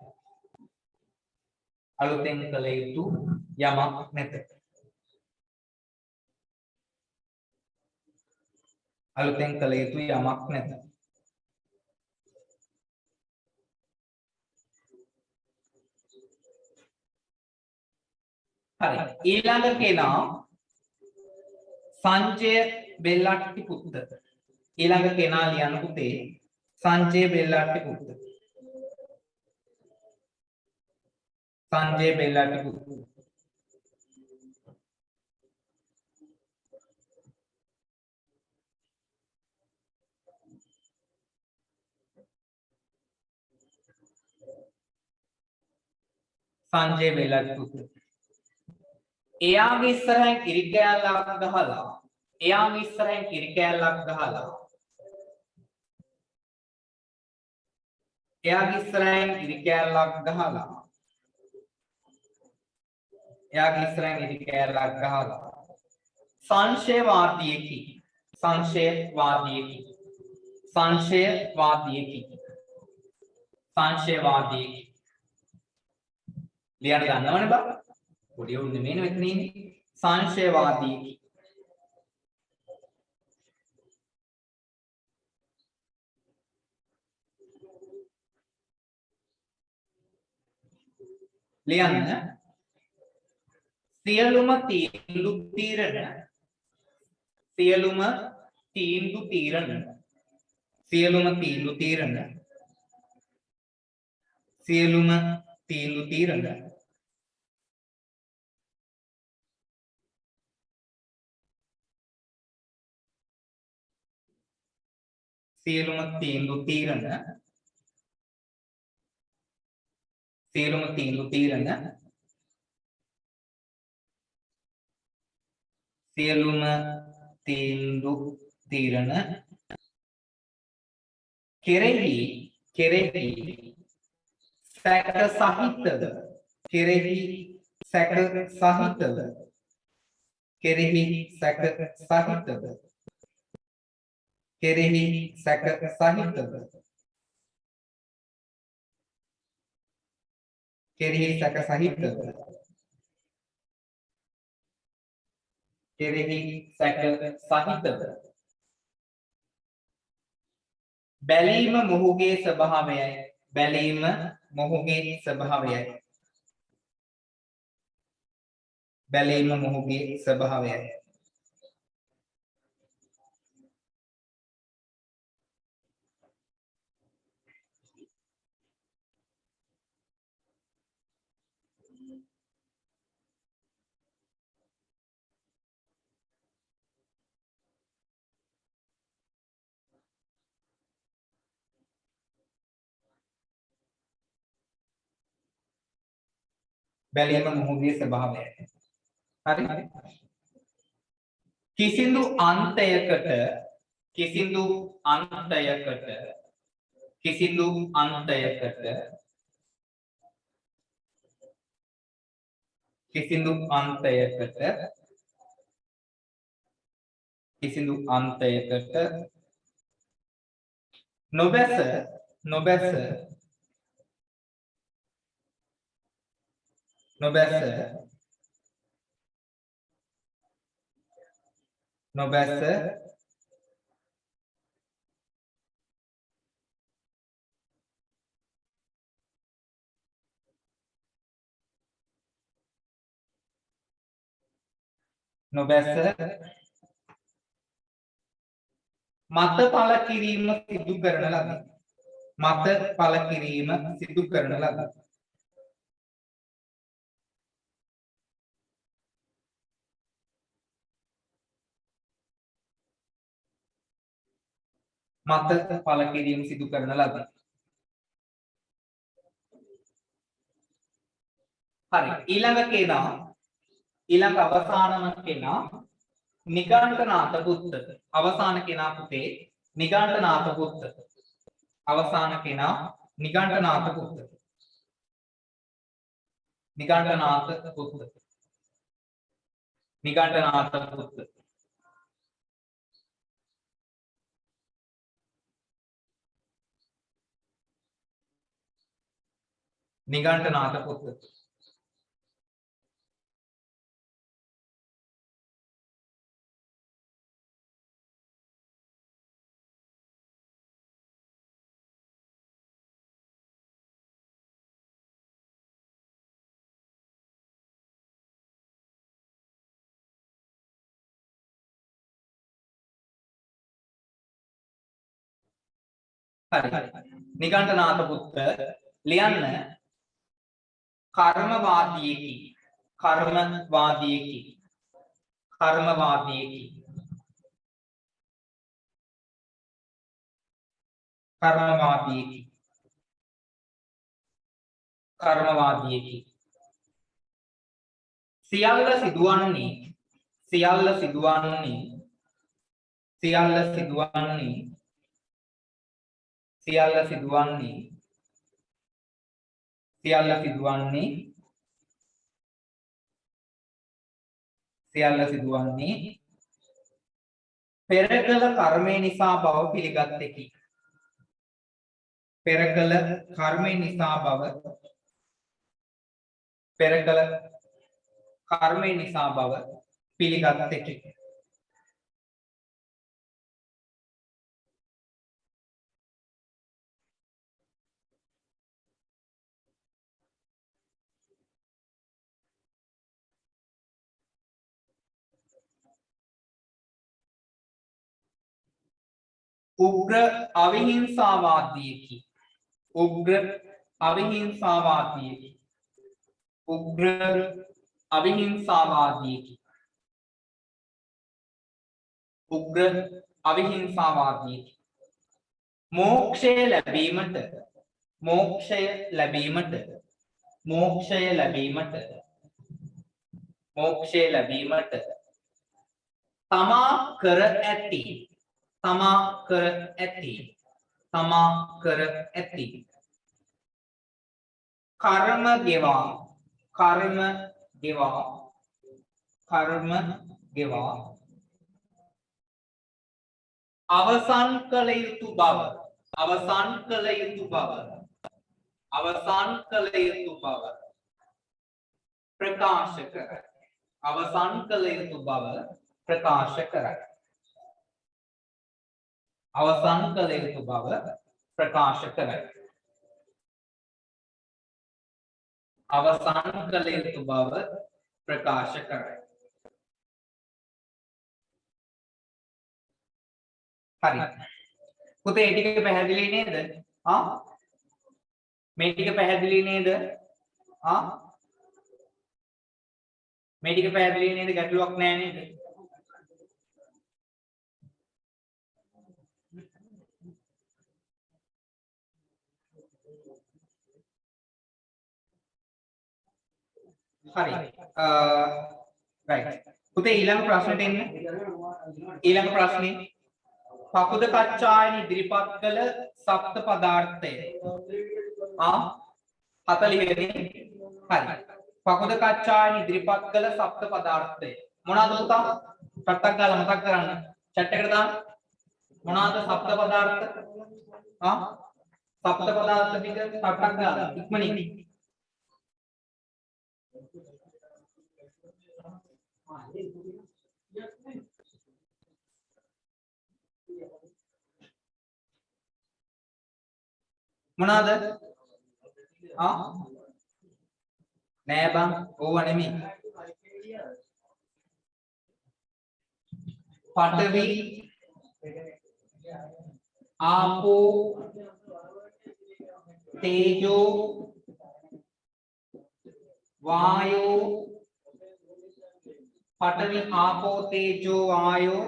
අලුතෙන් කළ යුතු යමක් නැත අලුතෙන් කළ යුතු යමක් නැත හරි ඊළඟ කෙනා සංජය බෙල්ලට්ටි පුත්ත ඊළඟ කෙනා ලියන්න පුතේ සංජය බෙල්ලට්ටි පුත්ත සංජය බෙල්ලට්ටි පුත්ත සංජය බෙල්ලට්ටි පුත්ත එයාගේ ඉස්සරහින් කිරි කෑල්ලක් ගහලා එයාගේ ඉස්සරහින් කිරි කෑල්ලක් ගහලා එයාගේ ඉස්සරහින් කිරි කෑල්ලක් ගහලා එයාගේ ඉස්සරහින් කිරි කෑල්ලක් ගහලා සංශයවාදීකි සංශයවාදීකි සංශයවාදීකි සංශයවාදීකි ලියන්න ගන්නවනේ බා පොඩි උන් නෙමෙයි මෙතන ඉන්නේ සංශයවාදීකි ලියන්න සියලුම තීන්දුව తీරන සියලුම තීන්දුව తీරන සියලුම තීන්දුව తీරන සියලුම තීන්දුව తీරන සියලුම තීන්දුව తీරන සියලුම තීන්දුව తీරන සියලුම තීන්දුව తీරන කෙරෙහි සැක සහිතව කෙරෙහි සැක සහිතව කෙරෙහි සැක සහිතව කෙරෙහි සැක සහිතව කෙරෙහි සැක සහිතව කෙරෙහි සැක සහිතව බැලීම මොහුගේ ස්වභාවයයි බැලීම මොහුගේ ස්වභාවයයි බැලීම මොහුගේ ස්වභාවයයි බැලීම මොහුගේ ස්වභාවයයි හරි කිසිදු අන්තයකට කිසිදු අන්තයකට කිසිදු අන්තයකට කිසිදු අන්තයකට කිසිදු අන්තයකට නොබැස නොබැස නොබැස නොබැස නොබැස මත පළ කිරීම සිදු කරන ලද මත පළ කිරීම සිදු කරන ලද මත පළ කිරීම සිදු කරන ලද හරි ඊළඟ කෙනා ඊළඟ අවසානම කෙනා නිගණ්ඨනාථ පුත්ත අවසාන කෙනා පුතේ නිගණ්ඨනාථ පුත්ත අවසාන කෙනා නිගණ්ඨනාථ පුත්ත නිගණ්ඨනාථ පුත්ත නිගණ්ඨනාථ පුත්ත නිගණ්ඨනාථ පුත්ත හරි නිගණ්ඨනාථ පුත්ත ලියන්න කර්මවාදීකි කර්මවාදීකි කර්මවාදීකි කර්මවාදීකි කර්මවාදීකි සියල්ල සිදුවන්නේ සියල්ල සිදුවන්නේ සියල්ල සිදුවන්නේ සියල්ල සිදුවන්නේ සියල්ල සිදුවන්නේ සියල්ල සිදුවන්නේ පෙර කළ කර්මය නිසා බව පිළිගත්තෙකි පෙර කළ කර්මය නිසා බව පෙර කළ කර්මය නිසා බව පිළිගත්තෙකි උග්‍ර අවිහිංසාවාදීකි උග්‍ර අවිහිංසාවාදීකි උග්‍ර අවිහිංසාවාදීකි උග්‍ර අවිහිංසාවාදීකි මෝක්ෂය ලැබීමට මෝක්ෂය ලැබීමට මෝක්ෂය ලැබීමට මෝක්ෂය ලැබීමට තමා කර ඇති තමා කර ඇති තමා කර ඇති කර්ම ගෙවා කර්ම ගෙවා කර්ම ගෙවා අවසන් කළ යුතු බව අවසන් කළ යුතු බව අවසන් කළ යුතු බව ප්‍රකාශ කරයි අවසන් කළ යුතු බව ප්‍රකාශ කරයි අවසන් කළ යුතු බව ප්‍රකාශ කරයි අවසන් කළ යුතු බව ප්‍රකාශ කරයි හරි පුතේ මේ ටික පැහැදිලි නේද මේ ටික පැහැදිලි නේද මේ ටික පැහැදිලි නේද ගැටලුවක් නැහැ නේද හරි රයිට් පුතේ ඊළඟ ප්‍රශ්නෙට එන්න ඊළඟ ප්‍රශ්නේ පකුද කච්චායන ඉදිරිපත් කළ සප්ත පදාර්ථය 40 වෙනි හරි පකුද කච්චායන ඉදිරිපත් කළ සප්ත පදාර්ථය මොනවාද පුතා ටට්ටක් ගාලා මතක් කරන්න chat එකට දාන්න මොනවාද සප්ත පදාර්ථ සප්ත පදාර්ථ ටික ටට්ටක් ගාලා ඉක්මනින් මොනවාද නෑ බං ඕව නෙමෙයි පඨවි ආපෝ තේජෝ වායෝ පඨවි ආපෝ තේජෝ වායෝ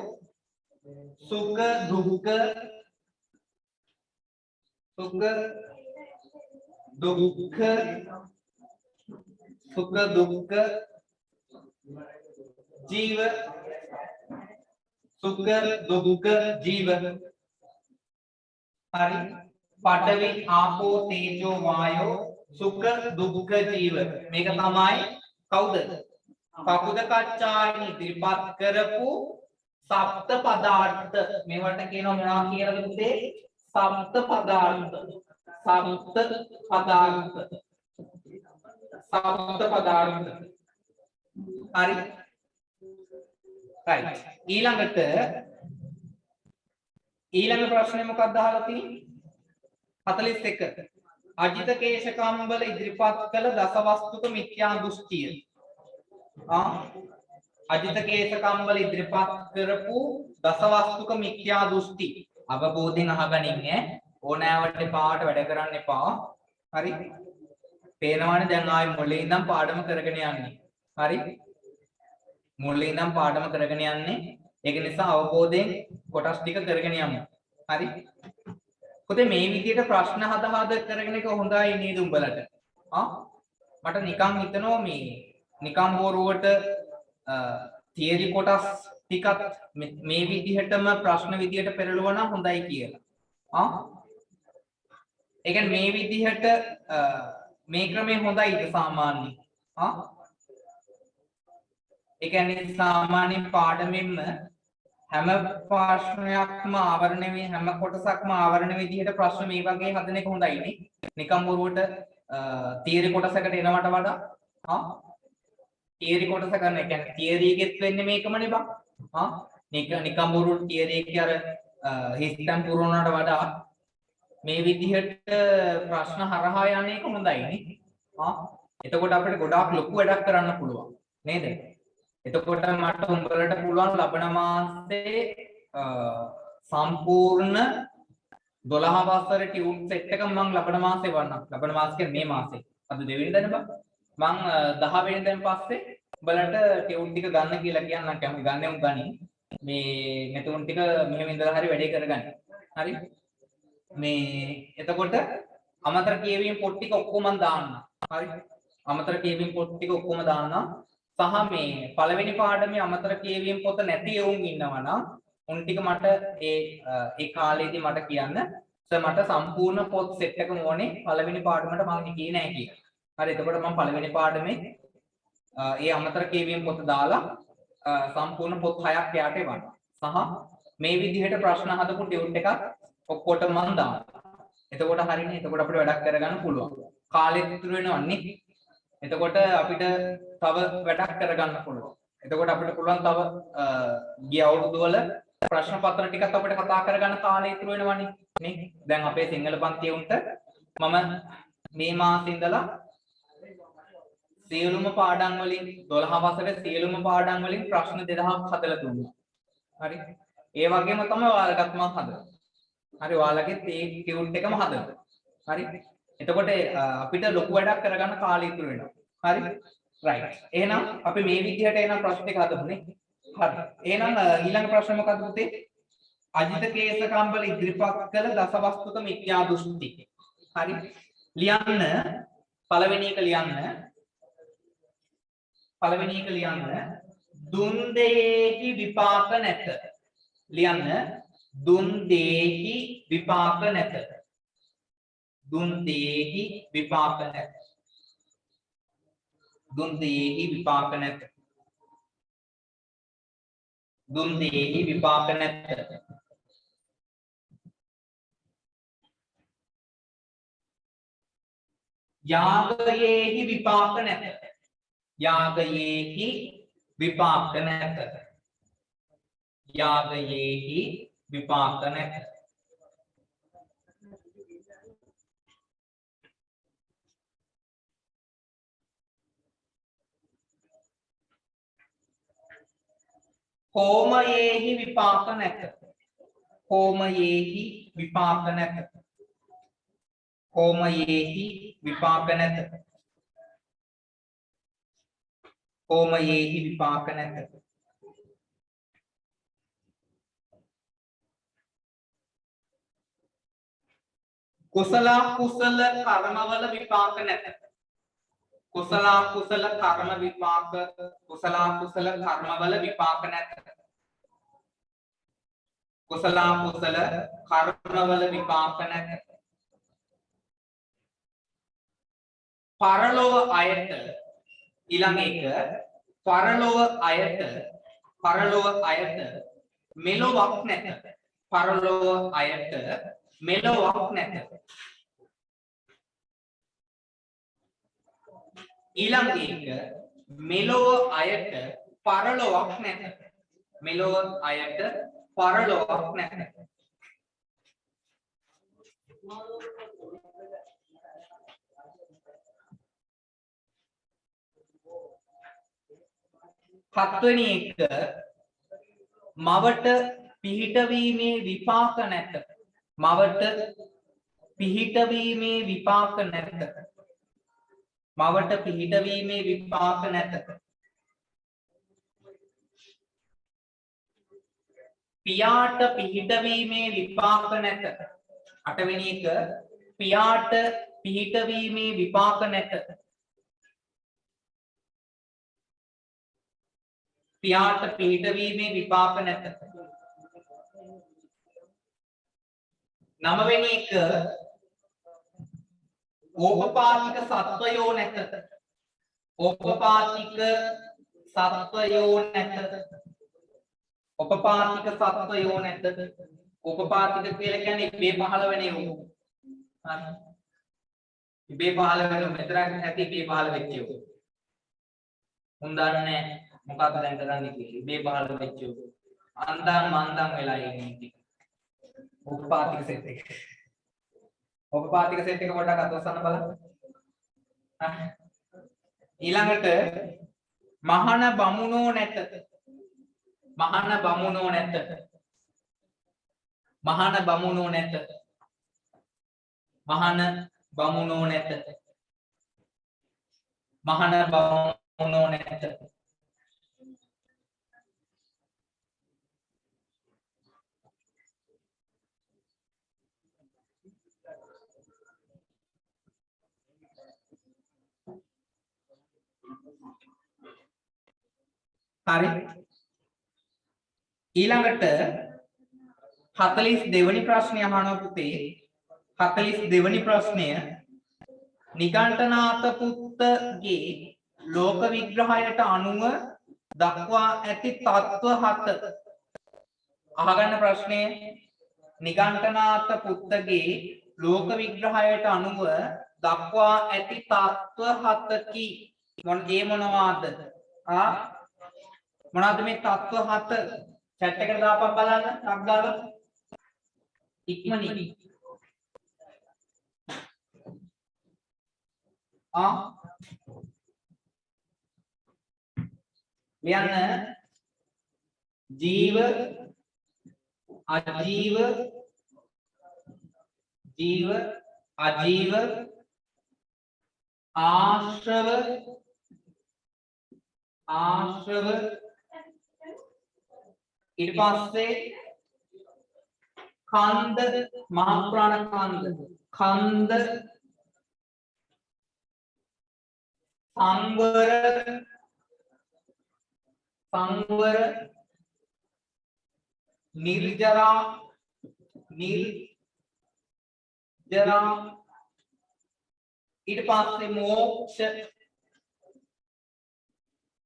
සුඛ දුක්ඛ සුඛ දුක්ඛ සුඛ දුක්ඛ ජීව සුඛ දුක්ඛ ජීව හරි පඨවි ආපෝ තේජෝ වායෝ සුඛ දුක්ඛ ජීව මේක තමයි කවුද පකුද කච්චායන ඉදිරිපත් කරපු සප්ත පදාර්ථ මේවට කියනවා මොනවා කියලාද පුතේ සප්ත පදාර්ථ සප්ත පදාර්ථ සප්ත පදාර්ථ හරි right ඊළඟට ඊළඟ ප්‍රශ්නේ මොකක්ද අහලා තියෙන්නේ 41 අජිත කේශ කම්බල ඉදිරිපත් කළ දසවස්තුක මිත්‍යා දෘෂ්ටිය අජිත කේශ කම්බල ඉදිරිපත් කරපු දසවස්තුක මිත්‍යා දෘෂ්ටි අවබෝධයෙන් අහගනින්න ඕනෑවට පාට වැඩ කරන්න එපා හරි පේනවනේ දැන් ආයේ මුලින් ඉඳන් පාඩම කරගෙන යන්නේ හරි මුලින් ඉඳන් පාඩම කරගෙන යන්නේ ඒක නිසා අවබෝධයෙන් කොටස් ටික කරගෙන යමු හරි පුතේ මේ විදිහට ප්‍රශ්න හද කරගෙන එක හොඳයි නේද උඹලට මට නිකන් හිතනවා මේ නිකම් බෝරුවට තියරි කොටස් ටිකක් මේ විදිහටම ප්‍රශ්න විදිහට පෙරළුවා නම් හොඳයි කියලා ඒ කියන්නේ මේ විදිහට මේ ක්‍රමය හොඳයිද සාමාන්‍යයෙන් ඒ කියන්නේ සාමාන්‍ය පාඩමෙන්න හැම ප්‍රශ්නයක්ම ආවරණය වෙයි හැම කොටසක්ම ආවරණ විදිහට ප්‍රශ්න මේ වගේ හදන එක හොඳයිනේ නිකම් බොරුවට තියරි කොටසකට එනවට වඩා තියරි කොටස කරන ඒ කියන්නේ තියරි එකෙත් වෙන්නේ මේකමනේ බං නිකම් බොරුවට තියරි එකේ අර හිස්තම් පුරවනවට වඩා මේ විදිහට ප්‍රශ්න හරහා යන එක හොඳයිනේ එතකොට අපිට ගොඩාක් ලොකු වැඩක් කරන්න පුළුවන් නේද එතකොට මට උඹලට පුළුවන් ලබන මාසේ සම්පූර්ණ 12 වසර ටියුන් සෙට් එක මම ලබන මාසේ වන්නම් ලබන මාසේ කියන්නේ මේ මාසේ අද දෙවෙනිදානේ බං මම 10 වෙනිදාන් පස්සේ උඹලට ටියුන් ටික ගන්න කියලා කියන්නම් කැමති ගන්න උන් ගනි මේ මෙතුන් ටික මෙහෙම ඉඳලා හරි වැඩේ කරගන්න හරි මේ එතකොට අමතර කියවීම පොත් ටික ඔක්කොම දාන්න හරි අමතර කියවීම පොත් ටික ඔක්කොම දාන්න සහ මේ පළවෙනි පාඩමේ අමතර කියවීම පොත නැති යවුන් ඉන්නවා නම් උන් ටික මට ඒ කාලේදී මට කියන්න සර් මට සම්පූර්ණ පොත් සෙට් එකම ඕනේ පළවෙනි පාඩමට මම කියේ නැහැ කියලා හරි එතකොට මම පළවෙනි පාඩමේ ඒ අමතර කියවීම පොත දාලා සම්පූර්ණ පොත් 6ක් යාට එවන්න. සහ මේ විදිහට ප්‍රශ්න හදපු ටියුට් එකක් ඔක්කොටම මම දානවා. එතකොට හරිනේ. එතකොට අපිට වැඩක් කරගන්න පුළුවන්. කාලෙත් ඉතුරු වෙනවන්නේ. එතකොට අපිට තව වැඩක් කරගන්න පුළුවන්. එතකොට අපිට පුළුවන් තව ගිය අවුරුදු වල ප්‍රශ්න පත්‍ර ටිකත් අපිට කතා කරගන්න කාලය ඉතුරු වෙනවනේ. නේ? දැන් අපේ සිංහල පන්තිය උන්ට මම මේ මාසෙ ඉඳලා සියලුම පාඩම් වලින් 12 වසරේ සියලුම පාඩම් වලින් ප්‍රශ්න 2000ක් හදලා දුන්නා. හරි. ඒ වගේම තමයි ඔයාලටත් මම හදලා. හරි ඔයාලගෙත් මේ ටියුට් එකම හදලා. හරි. එතකොට අපිට ලොකු වැඩක් කරගන්න කාලය ඉතුරු වෙනවා. හරි. රයිට්. එහෙනම් අපි මේ විදිහට එන ප්‍රශ්න ටික හදමුනේ. හරි. එහෙනම් ඊළඟ ප්‍රශ්නේ මොකක්ද පුතේ? අජිත කේසකම්බල ඉදිරිපත් කළ දසවස්තුක මිත්‍යා දෘෂ්ටි. හරි. ලියන්න පළවෙනි එක ලියන්න. පළවෙනි එක ලියන්න දුන් දෙහි විපාක නැත. ලියන්න දුන් දෙහි විපාක නැත. දුන් දෙහි විපාක නැත. දුන් දෙහි විපාක නැත. දුන් දෙහි විපාක නැත. යාගයේහි විපාක නැත. යාගයේහි විපාක නැත. යාගයේහි විපාක නැත. හෝමයේහි විපාක නැත. හෝමයේහි විපාක නැත. හෝමයේහි විපාක නැත. හෝමයේහි විපාක නැත. කුසල කුසල කර්මවල විපාක නැත. කුසල කුසල කර්ම විපාක කුසල කුසල කර්මවල විපාක නැත. කුසල කුසල කර්මවල විපාක නැත. පරලොව අයට ඊළඟ එක පරලොව අයට මෙලොවක් නැත. පරලොව අයට මෙලොවක් නැත. ඊළඟ එක මෙලොව අයට පරලොවක් නැත. මෙලොව අයට පරලොවක් නැත. හත්වෙනි එක මවට පිහිටවීමේ විපාක නැත. මවට පිහිටවීමේ විපාක නැත. මවට පිහිටවීමේ විපාක නැත. පියාට පිහිටවීමේ විපාක නැත. අටවෙනි එක පියාට පිහිටවීමේ විපාක නැත. පියාට පිහිටවීමේ විපාක නැත. නවවෙනි එක ඕපපාතික සත්වයෝ නැත. ඕපපාතික සත්වයෝ නැත. ඕපපාතික සත්වයෝ නැත. ඕපපාතික කියලා කියන්නේ ඉබේ පහළ වෙන ඒවා. හරි. ඉබේ පහළ වෙන මෙතන ඇති ඉබේ පහළ වෙච්ච ඒවා. උන් දන්නේ මොකක්ද දැන් කරන්නේ කියලා. ඉබේ පහළ වෙච්ච ඒවා. අන්දම් මන්දම් වෙලා ඉන්නේ ටික. ඕපපාතික සෙට් එක. ඕපපාතික සෙට් එක පොඩ්ඩක් අතවස්සන්න බලන්න. ඊළඟට මහාන බමුණෝ නැත. මහාන බමුණෝ නැත. මහාන බමුණෝ නැත. මහාන බමුණෝ නැත. මහාන බමුණෝ නැත. හරි. ඊළඟට 42 වෙනි ප්‍රශ්නය අහනවා පුතේ. 42 වෙනි ප්‍රශ්නය නිගණ්ඨනාත පුත්තගේ ලෝක විග්‍රහයට අනුව දක්වා ඇති තත්ත්ව හත. අහගන්න ප්‍රශ්නය නිගණ්ඨනාත පුත්තගේ ලෝක විග්‍රහයට අනුව දක්වා ඇති තත්ත්ව හතකි. මොනවාද? මොනවාද මේ තත්ත්ව හත? chat එකට දාපන් බලන්න. ටක් ගාලා ඉක්මනින්. ලියන්න. ජීව, අජීව, ජීව, අජීව, ආශ්‍රව, ආශ්‍රව, ඊට පස්සේ කන්ද, මහා පුරාණ කන්ද, කන්ද, සංවර, සංවර, නිර්ජරා, නිර්ජරා, ඊට පස්සේ මෝක්ෂ,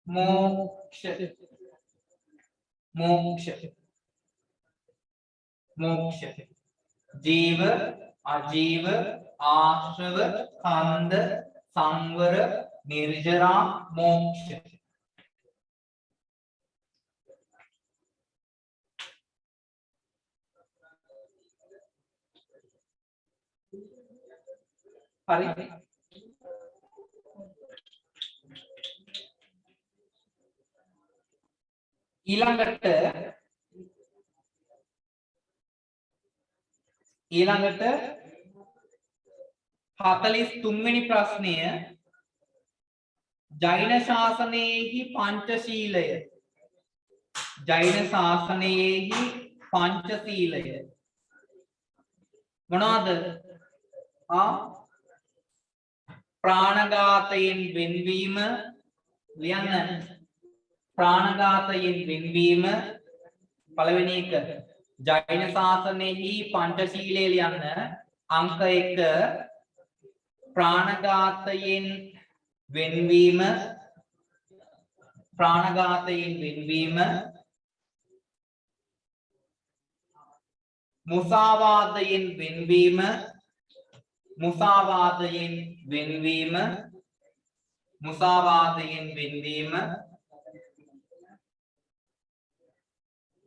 मोक्ष, मोक्ष, मोक्ष, जीव, अजीव, आश्रव, खंड, संवर, निर्जरा, मोक्ष. हरी ඊළඟට 43 වෙනි ප්‍රශ්නය ජෛන ශාසනයේහි පංචශීලය. ජෛන ශාසනයේහි පංචශීලය මොනවාද? ප්‍රාණඝාතයෙන් වෙන්වීම. ලියන්න. प्राणघातයෙන් වෙන්වීම පළවෙනි එක. ජෛන ශාසනයෙහි පංචශීලයේ ලියන්න. අංක 1 ප්‍රාණඝාතයෙන් වෙන්වීම, ප්‍රාණඝාතයෙන් වෙන්වීම, මුසාවාදයෙන් වෙන්වීම, මුසාවාදයෙන් වෙන්වීම, මුසාවාදයෙන් වෙන්වීම.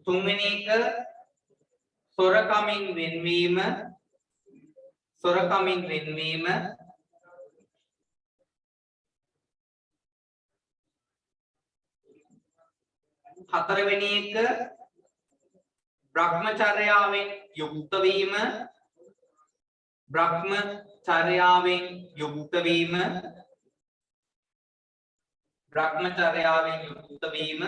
තුන්වෙනි එක සොරකමින් වෙන්වීම, සොරකමින් වෙන්වීම. හතරවෙනි එක බ්‍රහ්මචර්යාවෙන් යුක්ත වීම, බ්‍රහ්මචර්යාවෙන් යුක්ත වීම, බ්‍රහ්මචර්යාවෙන් යුක්ත වීම.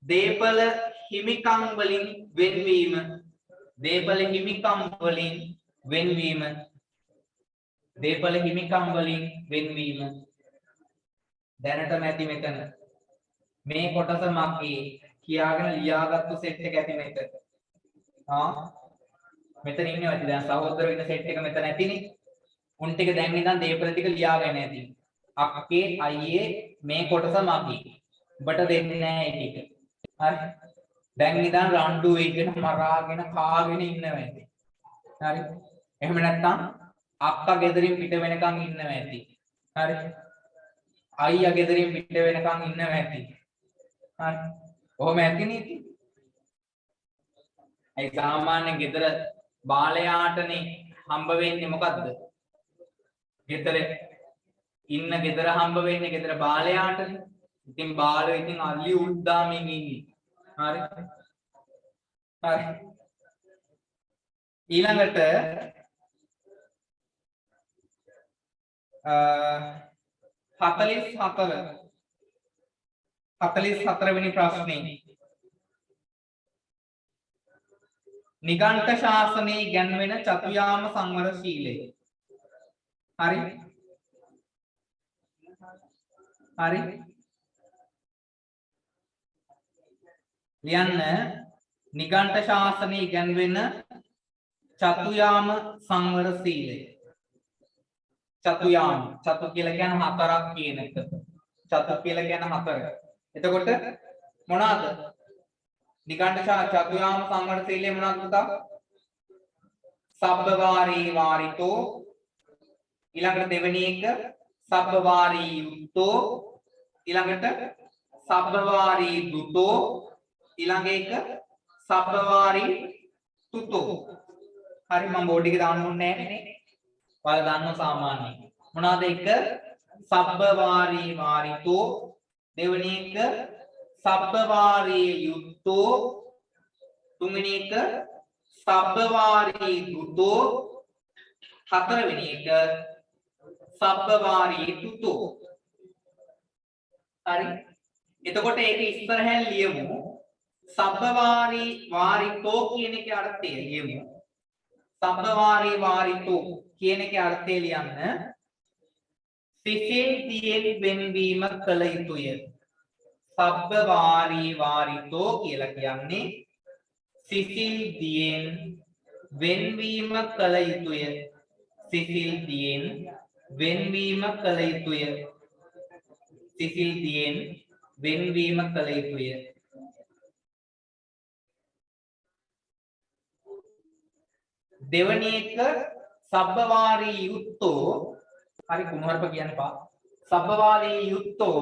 දේපල හිමිකම් වලින් වෙන්වීම, දේපල හිමිකම් වලින් වෙන්වීම, දේපල හිමිකම් වලින් වෙන්වීම. දැනටම ඇති මෙතන මේ කොටස මගේ කියාගෙන ලියාගත්තු සෙට් එක ඇති මෙතන. මෙතන ඉන්නවද දැන් සහෝදර වෙන සෙට් එක මෙතන ඇතිනේ. උන් ටික දැන් ඉඳන් දේපල ටික ලියාගෙන ඇති. අක්කේ අයියේ මේ කොටස මගේ. ඔබට දෙන්නේ නැහැ ඒ ටික. හරි. දැන් ඉඳන් රණ්ඩු වෙගෙන මරාගෙන කාගෙන ඉන්නවා ඇති. හරි. එහෙම නැත්නම් අක්කා ගෙදරින් පිට වෙනකන් ඉන්නවා ඇති. හරි. අයියා ගෙදරින් පිට වෙනකන් ඉන්නවා ඇති. හරි. ඔහොම ඇති නේද? ඒ සාමාන්‍ය ගෙදර බාලයාටනේ හම්බ වෙන්නේ මොකද්ද? ගෙදර ඉන්න ගෙදර හම්බ වෙන්නේ ගෙදර බාලයාටනේ. ඉතින් බාලයෝ ඉතින් අලි උද්දාමින් ඉන්නේ. හරි. හරි. ඊළඟට 44 වෙනි ප්‍රශ්නේ. නිගණ්ඨ ශාසනයේ ඉගැන්වෙන චතුයාම සංවර ශීලය. හරි. හරි. ලියන්න. නිගණ්ඨ ශාසනයේ ඉගැන්වෙන චතුයාම සංවර සීලය. චතුයාම චතු කියලා කියන්නේ හතරක් කියන එක. චතු කියලා කියන්නේ හතර. එතකොට මොනවාද? නිකාණ්ඨ චතුයාම සංවර සීලය මොනවාද පුතා? සබ්බවාරී වාරිතෝ, ඊළඟට දෙවෙනි එක සබ්බවාරී යුක්තෝ, ඊළඟට සබ්බවාරී දුතෝ, ඊළඟ එක සබ්බවාරී තුතෝ. හරි මම බෝඩ් එකේ දාන්න ඕනේ නැහැ නේ. ඔයාලා දන්නවා සාමාන්‍යයෙන්. මොනවාද එක? සබ්බවාරී වාරිතෝ, දෙවෙනි එක සබ්බවාරී යුක්තෝ, තුන්වෙනි එක සබ්බවාරී දුතෝ, හතරවෙනි එක සබ්බවාරී තුතෝ. හරි. එතකොට ඒක ඉස්සරහෙන් ලියමු. සබ්බවාරී වාරිතෝ කියන එකේ අර්ථය ලියමු. සබ්බවාරී වාරිතෝ කියන එකේ අර්ථය ලියන්න. සිසිල් දියෙන් වෙන්වීම කළ යුතුය. සබ්බවාරී වාරිතෝ කියලා කියන්නේ සිසිල් දියෙන් වෙන්වීම කළ යුතුය. සිසිල් දියෙන් වෙන්වීම කළ යුතුය. සිසිල් දියෙන් වෙන්වීම කළ යුතුය. දෙවැනි එක සබ්බවාරී යුක්තෝ. හරි කුණුහරුප කියන්න එපා. සබ්බවාරී යුක්තෝ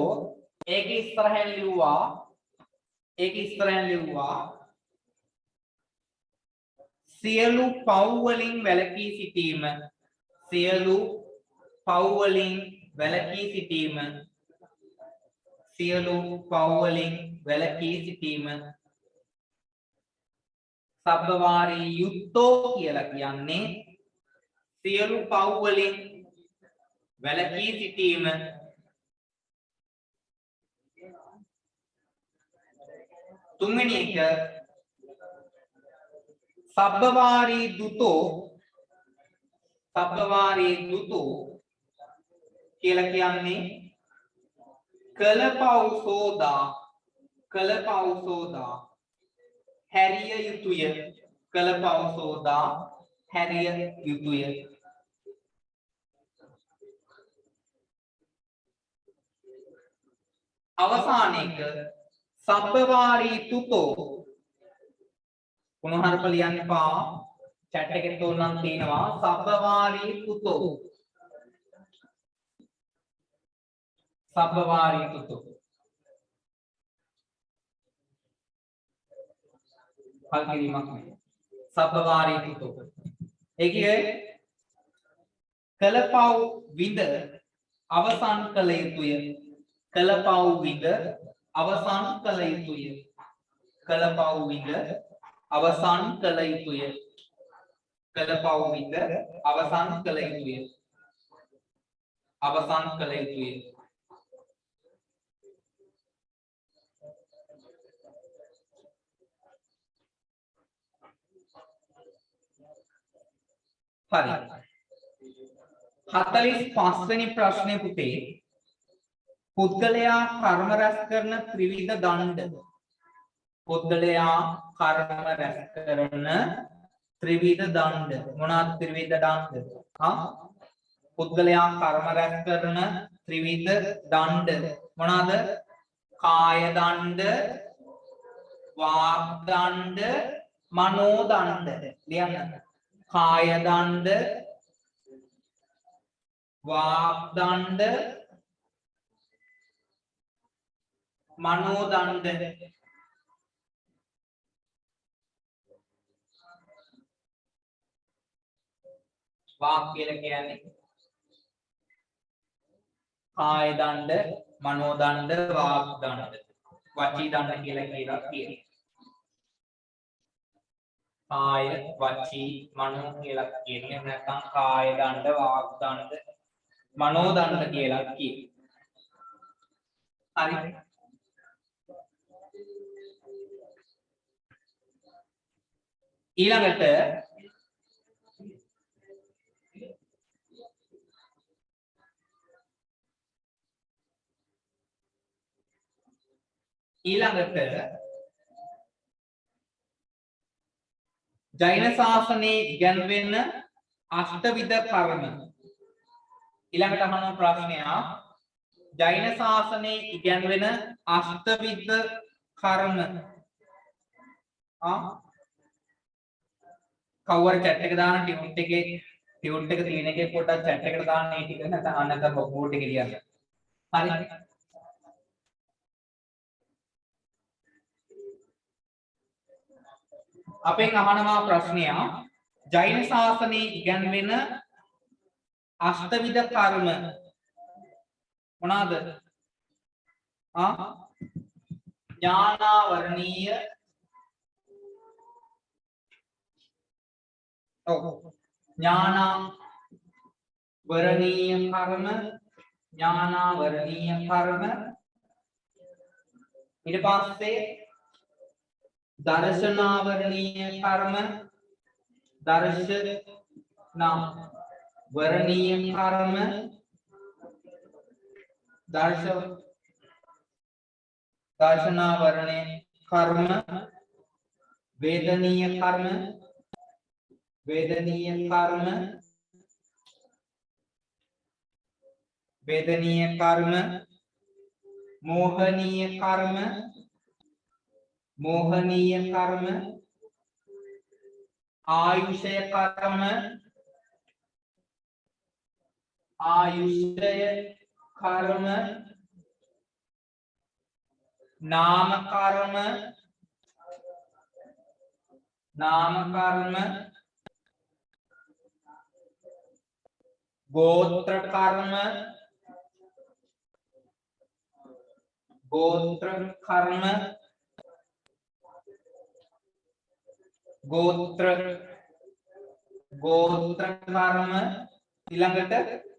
ඒක ඉස්සරහෙන් ලිව්වා. සියලු පව් වලින් වැළකී සිටීම. සියලු පව් වලින් වැළකී සිටීම. සියලු පව් වලින් වැළකී සිටීම. සබ්බවාරී යුක්තෝ කියලා කියන්නේ සියලු පව් වලින් වැළකී සිටීම. තුන්වෙනි එක සබ්බවාරී දුතෝ. සබ්බවාරී දුතෝ කියලා කියන්නේ කළපව් සෝදා හැරිය යුතුය. කළපව් සෝදා හැරිය යුතුය. අවසාන එක සබ්බවාරී තුතෝ. කුණුහරුප ලියන්න එපා. chat එකේ තෝරනම් තියෙනවා සබ්බවාරී තුතෝ. සබ්බවාරී තුතෝ. හල් කිරීමක් නෙවෙයි. සබ්බවාරී තුතෝ. ඒකේ කළපව් විඳ අවසන් කළ යුතුය. කළපව් විඳ අවසන් කළ යුතුය. කළපව් විඳ අවසන් කළ යුතුය. කළපව් විඳ අවසන් කළ යුතුය. අවසන් කළ යුතුය. හරි. 45 වෙනි ප්‍රශ්නේ පුතේ. පුද්ගලයා කර්ම රැස් කරන ත්‍රිවිධ දණ්ඩ. පුද්ගලයා කර්ම රැස් කරන ත්‍රිවිධ දණ්ඩ. මොනවාද ත්‍රිවිධ දණ්ඩ? පුද්ගලයා කර්ම රැස් කරන ත්‍රිවිධ දණ්ඩ මොනවාද? කාය දණ්ඩ, වාග් දණ්ඩ, මනෝ දණ්ඩ. ලියන්න. කාය දණ්ඩ, වාග් දණ්ඩ, මනෝ දණ්ඩ. වාග් කියලා කියන්නේ කාය දණ්ඩ, මනෝ දණ්ඩ, වාග් දණ්ඩ. වචී දණ්ඩ කියලා කියනවා. කාය, වචී, මනෝ කියලා කියන්නේ නැත්නම් කාය දණ්ඩ, වාග් දණ්ඩ, මනෝ දණ්ඩ කියලා කියනවා. හරි. ඊළඟට ජෛන ශාසනයේ ඉගැන්වෙන අෂ්ටවිධ කර්ම. ඊළඟට අහන ප්‍රශ්නය ජෛන ශාසනයේ ඉගැන්වෙන අෂ්ටවිධ කර්ම. කවුරු chat එක දාන ටියුට් එකේ ටියුට් එක තියෙන එකේ පොඩ්ඩක් chat එකට දාන්න මේ ටික නැත්නම් බෝඩ් එකේ ලියන්න. හරි. අපෙන් අහනවා ප්‍රශ්නය ජෛන ශාසනයේ ඉගැන්වෙන අෂ්ටවිධ කර්ම මොනවාද? ඥානාවරණීය ඥානාවරණීය කර්ම ඥානාවරණීය කර්ම ඊට පස්සේ දර්ශනාවරණීය කර්ම දර්ශනාවරණීය කර්ම දර්ශනාවරණීය කර්ම වේදනීය කර්ම වේදනීය කර්ම වේදනීය කර්ම මෝහනීය කර්ම मोहनीय कर्म आयुषय कर्म नाम कर्म गोत्र कर्म गोत्र कर्म ඊළඟට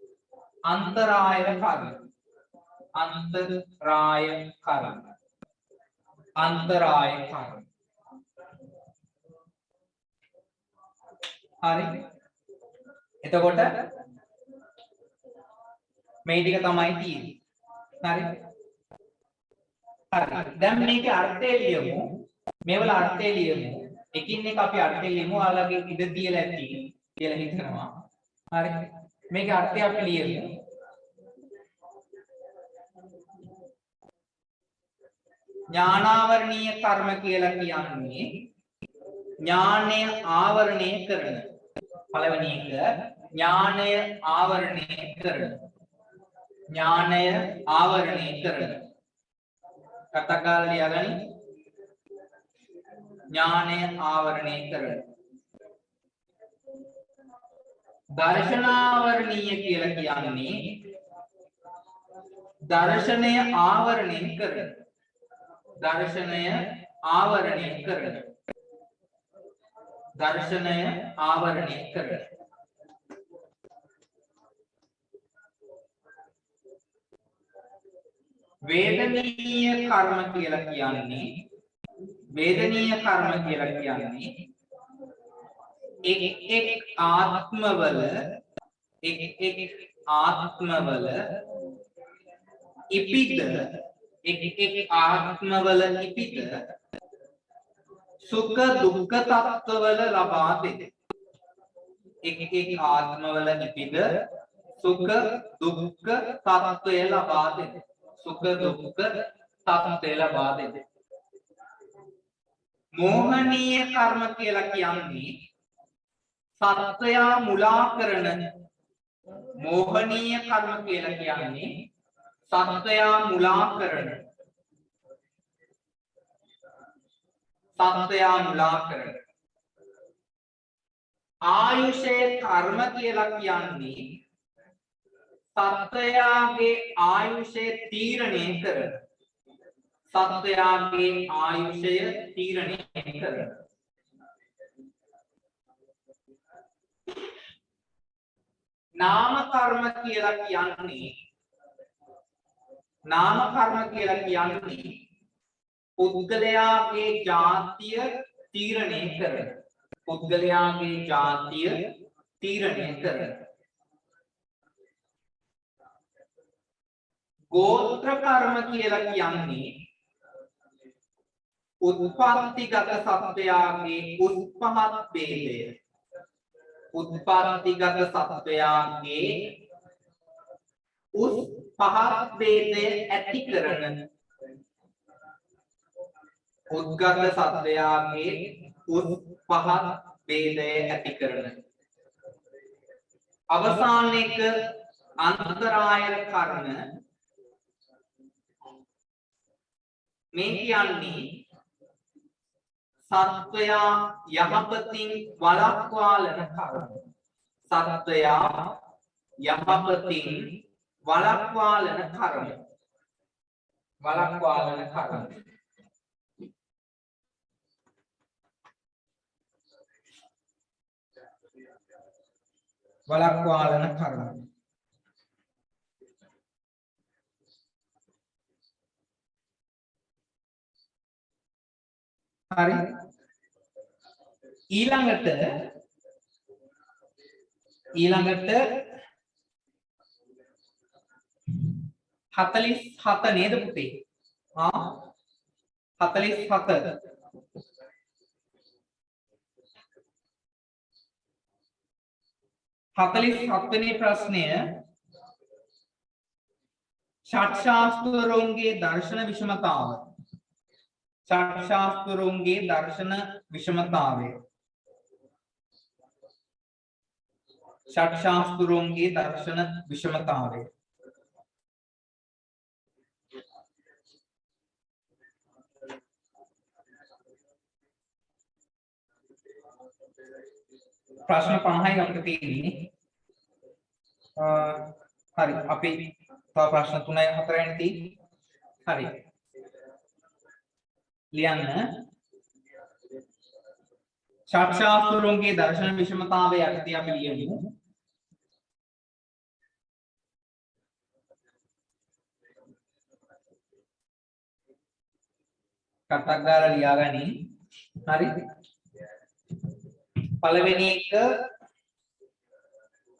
अंतराय कर्म हरी එතකොට මේ ටික තමයි තියෙන්නේ හරි හරි දැන් මේකේ අර්ථය ලියමු මේවල අර්ථය ලියමු එකින් එක අපි අර්ථය ලියමු ඔයාලගේ ඉඩ තියලා ඇති කියලා හිතනවා හරි මේකේ අර්ථය අපි ලියමු ඥානාවරණීය කර්ම කියලා කියන්නේ ඥානය ආවරණය කරන පළවෙනි එක ඥානය ආවරණය කරන කතා ලියගනි ඥානය ආවරණය කරන දර්ශනාවරණීය කියලා කියන්නේ දර්ශනය ආවරණය කරන වේදනීය කර්ම කියලා කියන්නේ එක් ආත්මවල ඉපිද සුඛ දුක්ඛ තත්ත්වවල ලබා දෙන එක් ආත්මවල ඉපිද සුඛ දුක්ඛ තත්ත්වය ලබා දෙන මෝහනීය කර්ම කියලා කියන්නේ සත්වයා මුලා කරන මෝහනීය කර්ම කියලා කියන්නේ සත්වයා මුලා කරන ආයුෂේ කර්ම කියලා කියන්නේ සත්වයාගේ ආයුෂය තීරණය කරන නාම කර්ම කියලා කියන්නේ පුද්ගලයාගේ ජාතිය තීරණය කරන ගෝත්‍ර කර්ම කියලා කියන්නේ උත්පත්තිගත සත්වයාගේ උස් පහත් ભેදය උත්පත්තිගත සත්වයාගේ උස් පහත් ભેදය ඇති කරන උද්ගත සත්වයාගේ උස් පහත් ભેදය ඇති කරන අවසානයේක අන්තරාය කරන මේ කියන්නේ සත්වයා යහපතින් වළක්වාලන කරුණ සත්වයා යහපතින් වළක්වාලන කරුණ වළක්වාලන කරුණ වළක්වාලන කරුණ හරි ඊළඟට 47 නේද පුතේ 47 47 වෙනි ප්‍රශ්නය ෂට්ශාස්ත්‍රෝන්ගේ දර්ශන විෂමතාව ෂට්ශාස්ත්‍රෝන්ගේ දර්ශන විෂමතාවය ෂට්ශාස්ත්‍රෝන්ගේ දර්ශන විෂමතාවය ප්‍රශ්න 5යි අපිට තියෙන්නේ හරි අපි තව ප්‍රශ්න 3යි 4යි තියෙන්නේ හරි ලියන්න ෂට්ශාස්ත්‍රෝන්ගේ දර්ශන විෂමතාවය යටතේ අපි ලියමු කටක් ගාලා ලියාගනි හරි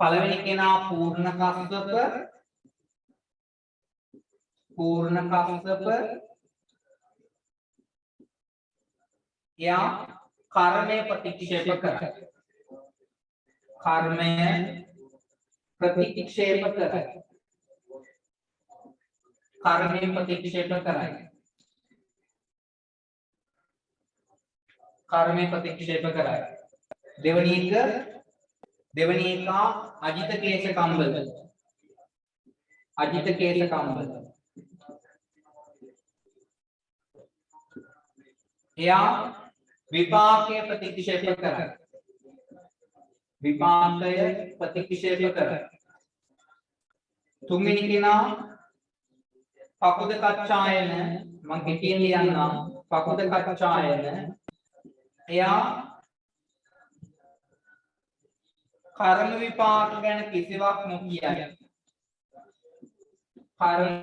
පළවෙනි කෙනා පූර්ණ කස්සප එයා කර්මය ප්‍රතික්ෂේප කරයි කර්මය ප්‍රතික්ෂේප කරයි කර්මය ප්‍රතික්ෂේප කරයි කර්මය ප්‍රතික්ෂේප කරයි දෙවනි එක අජිත කේස කම්බල එයා විපාකය ප්‍රතික්ෂේප කරයි තුන්වෙනි කෙනා පකුද කච්චායන මම කෙටියෙන් ලියන්නම් පකුද කච්චායන එයා කර්ම විපාක ගැන කිසිවක් නොකියයි කර්ම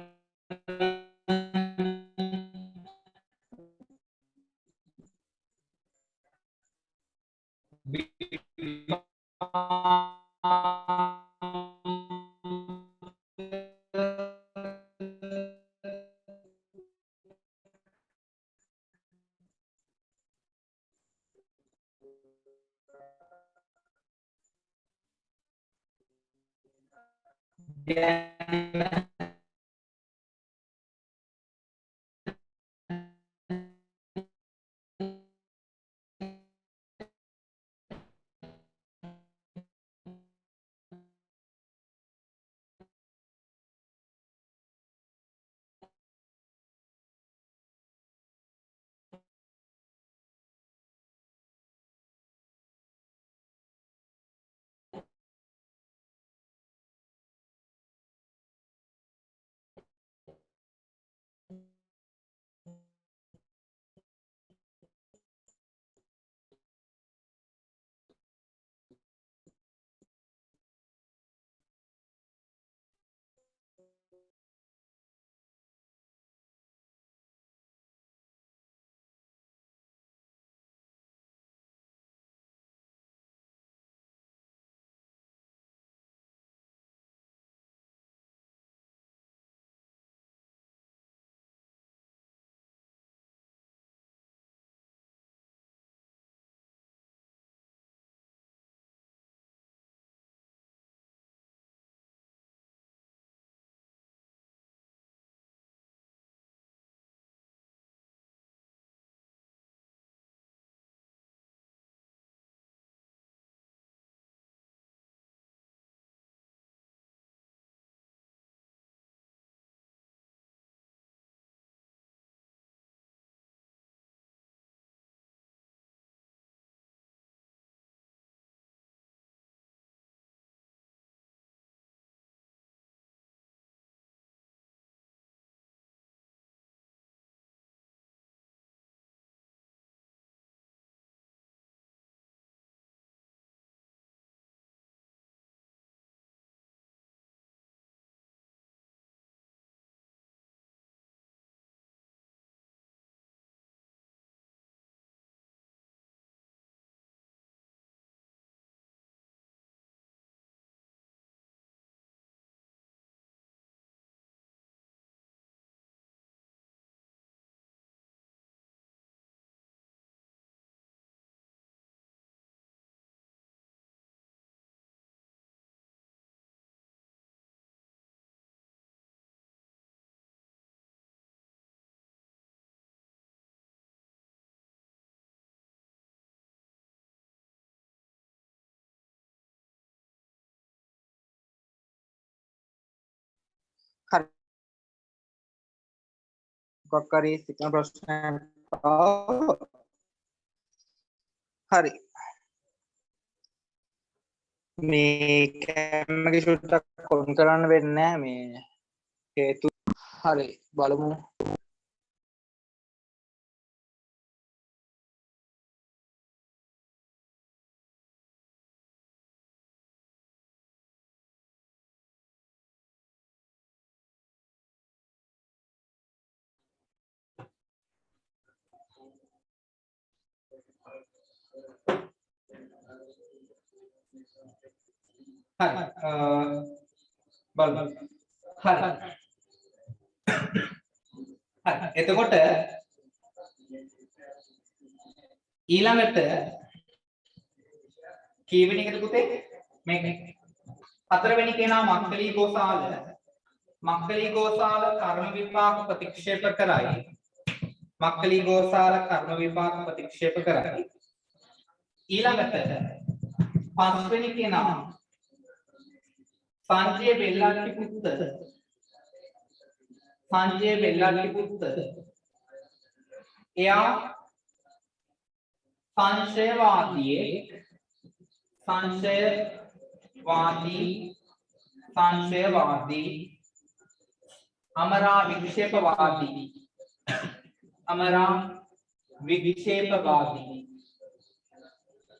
හරි කොක්කරි සිකන ප්‍රශ්න හරි මේ කැම එක චුට්ටක් කොන් කරන්න වෙන්නේ නැහැ මේ හේතු හරි බලමු හරි බලමු හරි හරි එතකොට ඊළඟට කීවෙනි එකද පුතේ මේක හතරවෙනි කෙනා මක්කලි ගෝසාල කර්ම විපාක ප්‍රතික්ෂේප කරයි මක්කලි ගෝසාල කර්ම විපාක ප්‍රතික්ෂේප කරයි ඊළඟට පස්වෙනි කෙනා සංජය බෙල්ලට්ටි පුත්ත එයා සංශයවාදී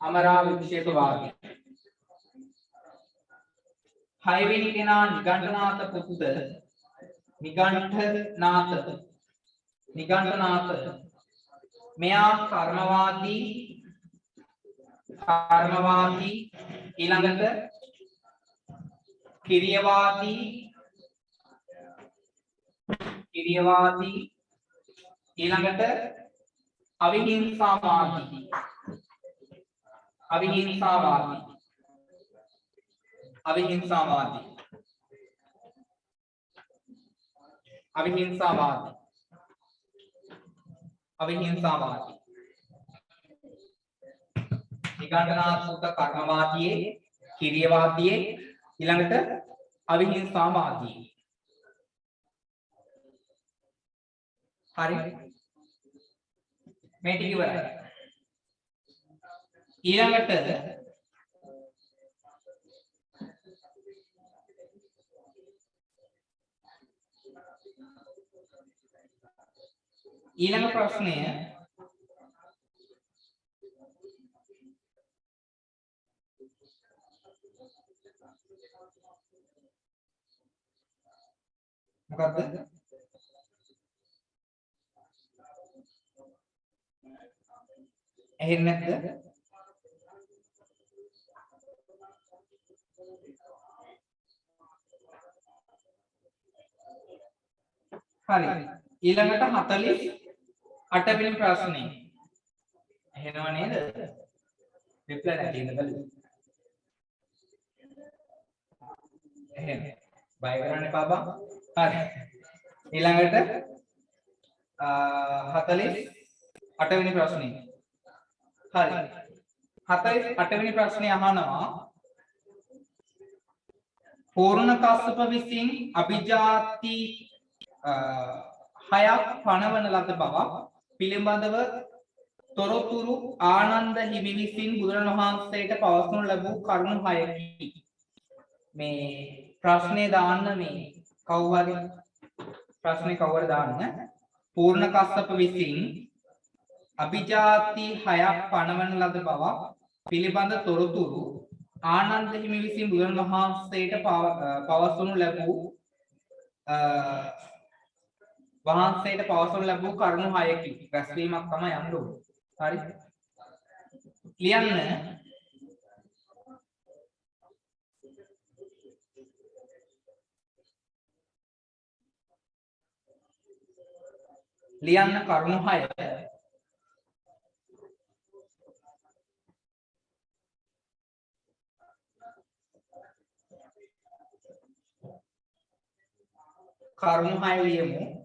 අමරා වික්ෂේපවාදී හයවෙනි කෙනා නිගණ්ඨනාත මෙයා කර්මවාදී ඊළඟට කිරියවාදී ඊළඟට අවිහිංසාවාදී නිගණ්ඨනාත සුත කර්මවාදී කිරියවාදී ඊළඟට අවිහිංසාවාදී හරි මේ ටික ඉවරයි ඊළඟට ඊළඟ ප්‍රශ්නය මොකද්ද එහෙම නැද්ද හරි ඊළඟට 48 වෙනි ප්‍රශ්නේ එහෙනව නේද රිප්ලයි නැතිද බලන්න එහෙම බය කරන්න එපා බං හරි ඊළඟට 48 වෙනි ප්‍රශ්නේ හරි 48 වෙනි ප්‍රශ්නේ අහනවා පූර්ණ කස්සප විසින් අභිජාති 6ක් පනවන ලද බව පිළිබඳව තොරතුරු ආනන්ද හිමි විසින් බුදුරණවහන්සේට පවසනු ලැබූ කරුණු 6කි මේ ප්‍රශ්නේ දාන්න මේ කවුරු ප්‍රශ්නේ කවුරු දාන්න පූර්ණ කස්සප විසින් අභිජාති 6ක් පනවන ලද බව පිළිබඳ තොරතුරු ආනන්ද හිමි විසින් බුදුරණවහන්සේට පවසනු ලැබූ කරුණු 6කි. රැස්වීමක් තමයි යන්න ඕනේ. හරි. ලියන්න කරුණු 6 කරුණු 6 ලියමු.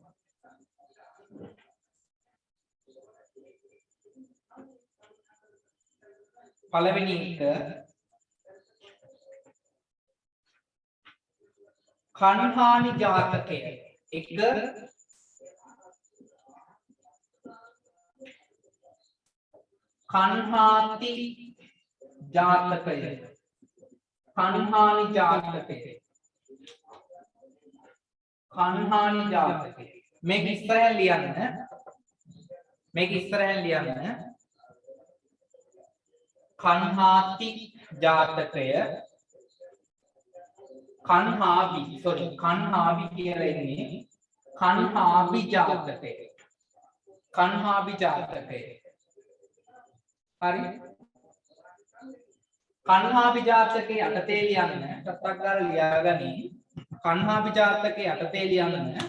පළවෙනි එක කන්හානි ජාතකය එක කන්හාති ජාතකය කන්හානි ජාතකය කන්හානි ජාතකය මේක ඉස්සරහින් ලියන්න කන්හාති ජාතකය කන්හාබි කියලා ඉන්නේ කන්හාබි ජාතකය හරි කන්හාබි ජාතකයේ යටතේ ලියන්න ටක් ගාලා ලියාගනි කන්හාබි ජාතකයේ යටතේ ලියන්න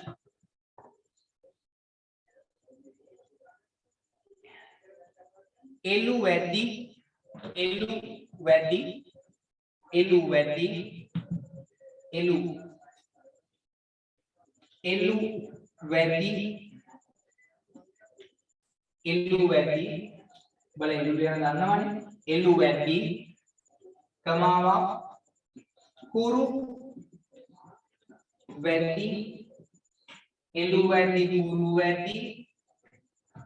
එළු වැඩි බල එළු ලියන ගන්නවනේ එළු වැඩි කමාවා කුරු වැඩි එළු වැඩි කුරු වැඩි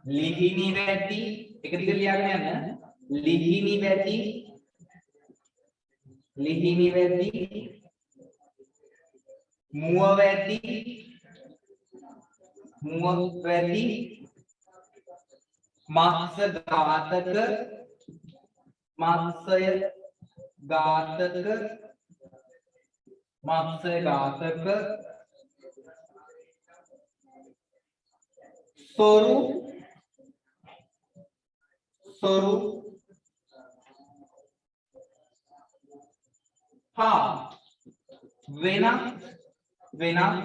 ලිහිණි වැඩි එක දිගට ලියාගෙන යන්න ලිහිණි වැඩි මුව වැඩි මත්ස්‍ය ඝාතක සොරු වෙනත්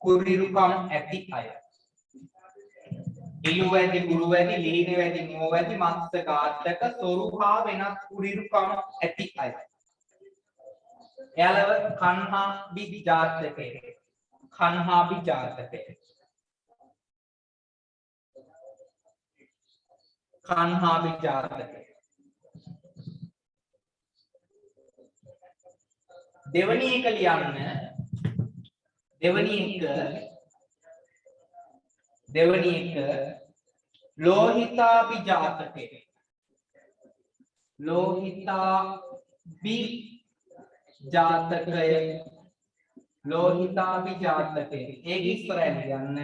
කුරිරුකම් ඇති අය එළු වැඩි ගුරු වැඩි ලිහිණි වැඩි මුව වැඩි මත්ස්‍ය ඝාතක සොරු හා වෙනත් කුරිරුකම් ඇති අය එයාලව කන්හාබි ජාතකය දෙවනි එක ලියන්න දෙවනි එක ලෝහිතාබි ජාතකය ඒක ඉස්සරහින් ලියන්න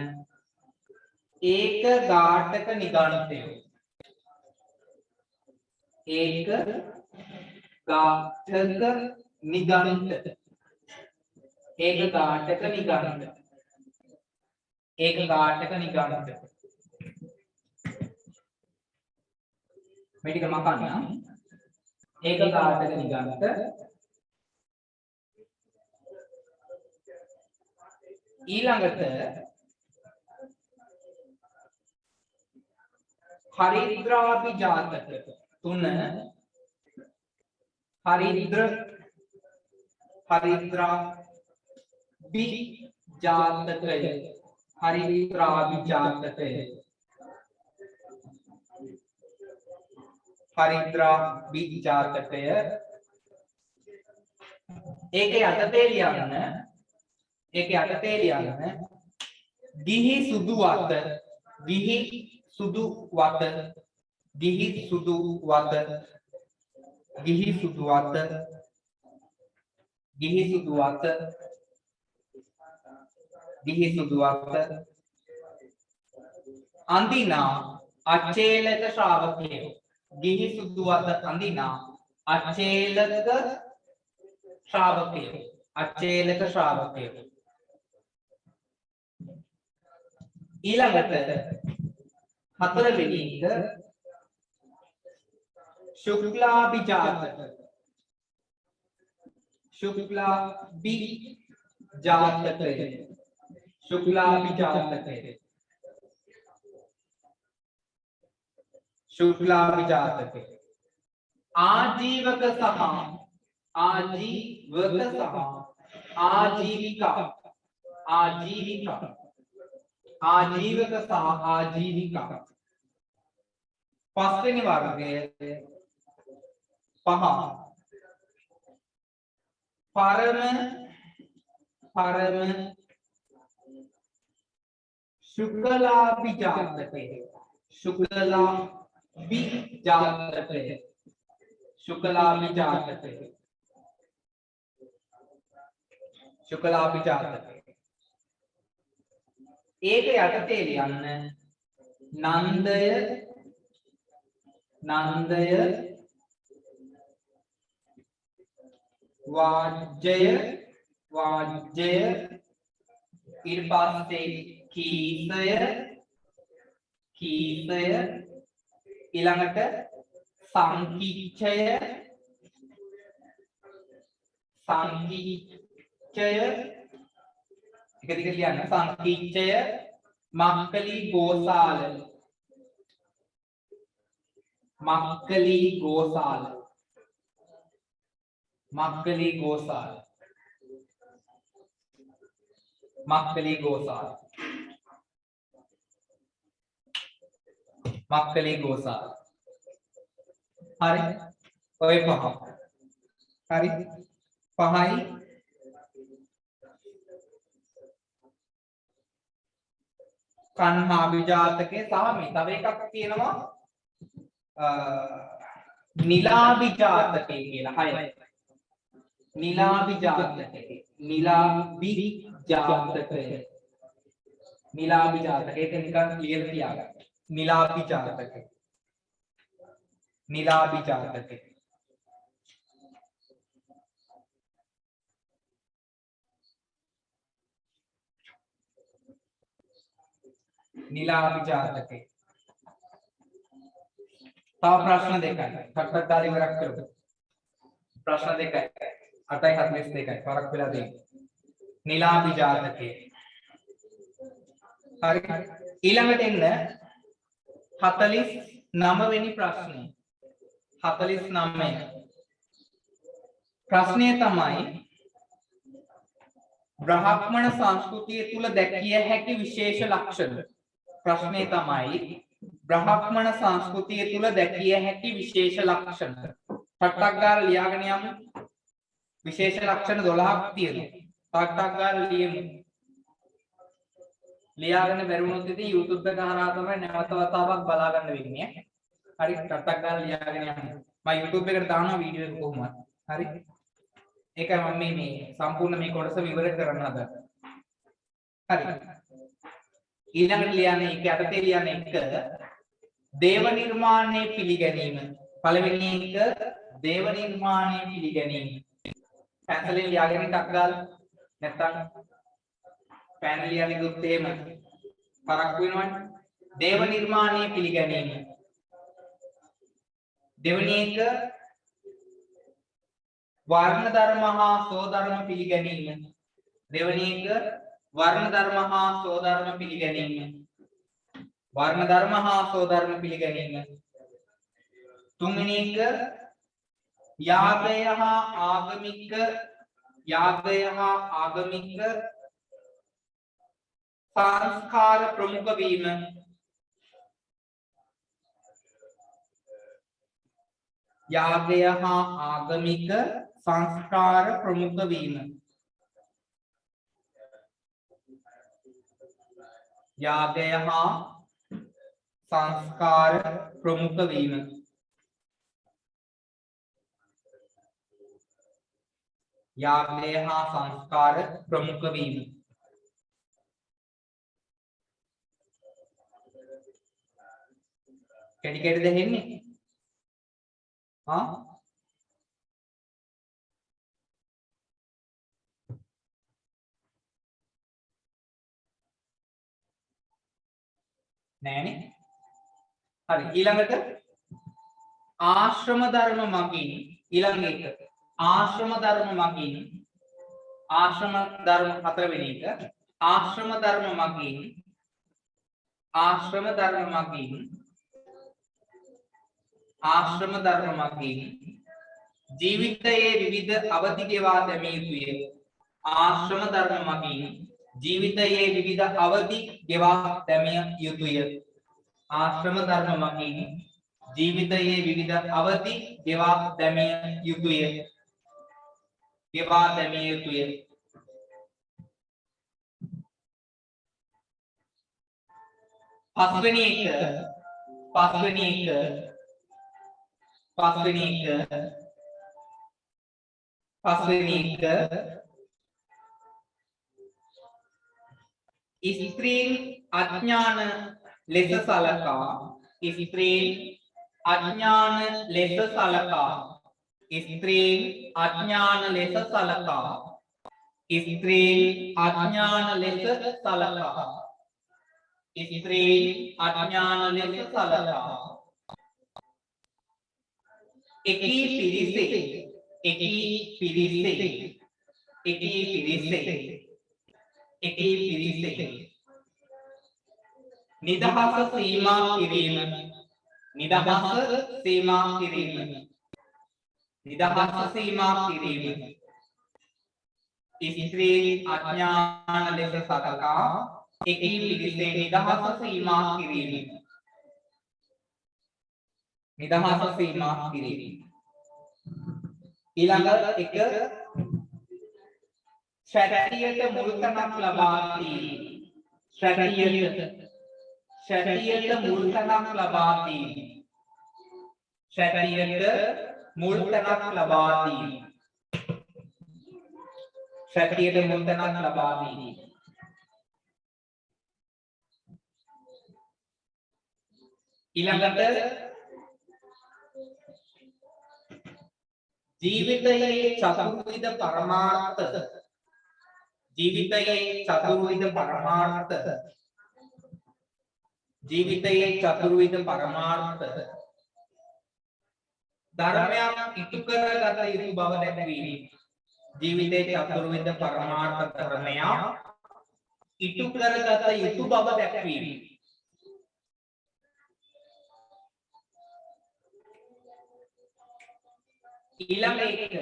ඒක ඝාතක නිගණ්ඨය මේ ටික මකන්න ඒක ඝාතක නිගණ්ඨ ඊළඟට හරිද්‍රාබි ජාතක 3 හරිද්‍රාබි ජාතකය ඒකේ යටතේ ලියන්න ගිහි සුදු වත අඳිනා අචේලක ශ්‍රාවකයෝ ගිහි සුදු වත අඳිනා අචේලක ශ්‍රාවකයෝ ඊළඟට හතරවෙනි එක ශුක්ලාබි ජාතක ආජීවක සහ ආජීවිකා පස්වෙනි වර්ගය පහ පරම शुक्लाभि जातके शुक्लाभि जातके शुक्लाभि जातके शुक्लाभि जातके एक යටතේ ලියන්න නන්දය වාජ්ජය ඊට පස්සේ කීසය ඊළඟට සංකිච්ඡය එක දිගට ලියන්න සංකිච්ඡය මක්කලි ගෝසාල හරි ඔය පහ හරි පහයි කන්හා විජාතකේ සහ මේ තව එකක් තියෙනවා නිලාභි ජාතකේ කියලා හයයි නිලාභි ජාතකේ ඒක නිකන් ක්ලියර් තියාගන්න නිලාභි ජාතකේ නිලාභි ජාතකේ තව ප්‍රශ්න දෙකයි ටක් දාලා ඉවරක් කරමු ප්‍රශ්න දෙකයි 8:42යි පරක් වෙලා තියෙන්නේ නිලාභි ජාතකේ හරි ඊළඟට එන්න 49 වෙනි ප්‍රශ්නේ 49 ප්‍රශ්නය තමයි බ්‍රාහ්මණ සංස්කෘතිය තුල දැකිය හැකි විශේෂ ලක්ෂණ ප්‍රශ්නේ තමයි බ්‍රාහ්මණ සංස්කෘතිය තුල දැකිය හැකි විශේෂ ලක්ෂණ ටක් ගාලා ලියාගෙන යමු විශේෂ ලක්ෂණ 12ක් තියෙනවා ටක් ගාලා ලියමු ලියාගෙන බැරිවුණොත් ඉතින් YouTube එක හරහා තමයි නැවත වතාවක් බලා ගන්න වෙන්නේ හරි ටක් ගාලා ලියාගෙන යමු මම YouTube එකට දානවා වීඩියෝ එක කොහොමද හරි ඒකයි මම මේ සම්පූර්ණ මේ කොටස විවර කරන්න හදන්නේ හරි ඊළඟට ලියන්නේ ඒක යටතේ ලියන්නේ එක දේව නිර්මාණයේ පිළිගැනීම පළවෙනි එක දේව නිර්මාණයේ පිළිගැනීම පැන්සලෙන් ලියාගෙන ටක් ගාලා නැත්තම් පැනල් ලියන්නේ දුත් එහෙම පරක් වෙනවනේ දේව නිර්මාණයේ පිළිගැනීම දෙවෙනි එක වර්ණ ධර්ම හා සෝධර්ම පිළිගැනීම දෙවෙනි එක වර්ණ ධර්ම හා සෝධර්ම පිළිගැනීම තුන්වෙනි එක යාගය හා ආගමික සංස්කාර ප්‍රමුඛ වීම යාගය හා ආගමික සංස්කාර ප්‍රමුඛ වීම යාගය හා සංස්කාර ප්‍රමුඛ වීම යාගය හා සංස්කාර ප්‍රමුඛ වීම කැඩි කැඩි දෙන්නේ हाँ නෑනේ හරි ඊළඟට ආශ්‍රම ධර්ම මගින් ඊළඟ එක ආශ්‍රම ධර්ම මගින් ආශ්‍රම ධර්ම හතරවෙනි එක ආශ්‍රම ධර්ම මගින් ජීවිතයේ විවිධ අවධි ගෙවා දැමිය යුතුය ආශ්‍රම ධර්ම මගින් ජීවිතයේ විවිධ අවධි ගෙවා දැමිය යුතුය ආශ්‍රම ධර්ම මගින් ජීවිතයේ විවිධ අවධි ගෙවා දැමිය යුතුය. ගෙවා දැමිය යුතුය. පස්වෙනි එක ස්ත්‍රීන් අඥාන ලෙස සලකා ස්ත්‍රීන් අඥාන ලෙස සලකා ස්ත්‍රීන් අඥාන ලෙස සලකා ස්ත්‍රීන් අඥාන ලෙස සලකා ස්ත්‍රීන් අඥාන ලෙස සලකා එකී පිරිසේ නිදහස සීමා කිරීම ස්ත්‍රීන් අඥාන ලෙස සලකා එකී පිරිසේ නිදහස සීමා කිරීම ඊළඟ එක ශරීරයට මුල් තැනක් ලබා දී ශරීරයට මුල් තැනක් ලබා දී ඊළඟට ජීවිතයේ චතුර්විධ පරමාර්ථ ධර්මයන් ඉටු කරගත යුතු බව දැක්වීම. ජීවිතයේ චතුර්විධ පරමාර්ථ ධර්මයන් ඉටු කරගත යුතු බව දැක්වීම. ඊළඟ එක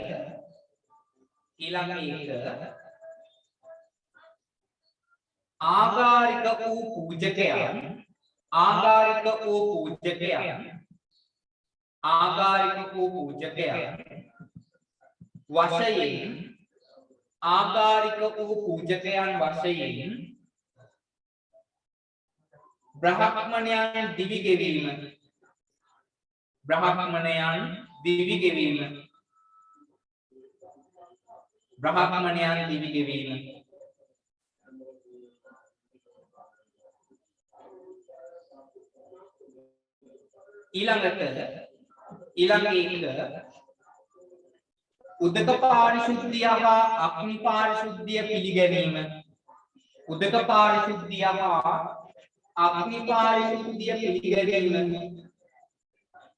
ආගාරික වූ පූජකයන් වශයෙන් බ්‍රහ්මණයන් දිවි ගෙවීම ඊළඟ එක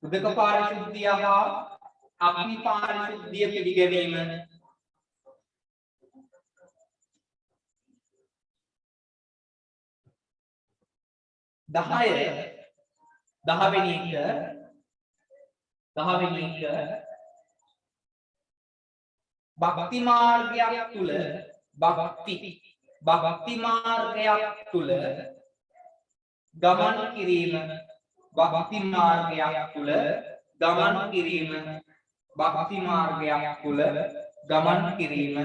උදක පාරිශුද්ධිය හා අග්නි පාරිශුද්ධිය පිළිගැනීම දහවෙනි එක භක්ති මාර්ගයක් තුල ගමන් කිරීම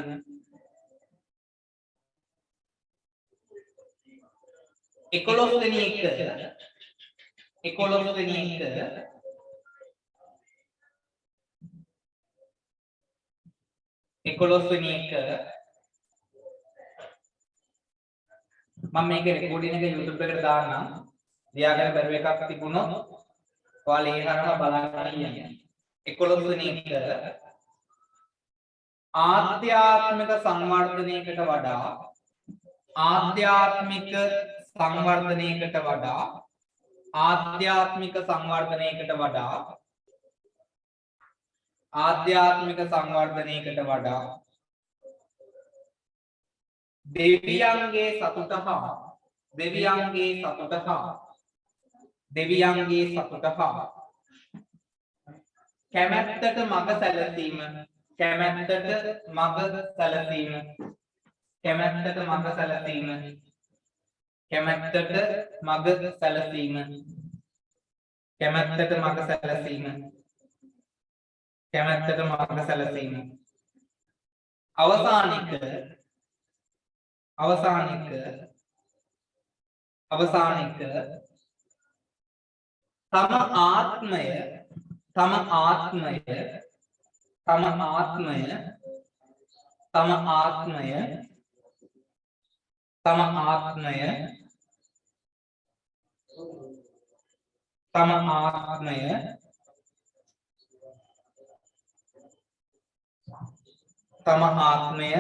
11 වෙනි එක මම මේක රෙකෝඩින් එක YouTube එකට දාන්නම්. ලියාගන්න බැරි එකක් තිබුණොත් ඔයාලා ඒ හරහා බලන්න යන්න. 11 වෙනි එක ආධ්‍යාත්මික සංවර්ධනයකට වඩා දෙවියන්ගේ සතුට හා කැමැත්තට මඟ සැලසීම කැමැත්තට මඟ සැලසීම කැමැත්තට මඟ සැලසීම අවසානික තම ආත්මය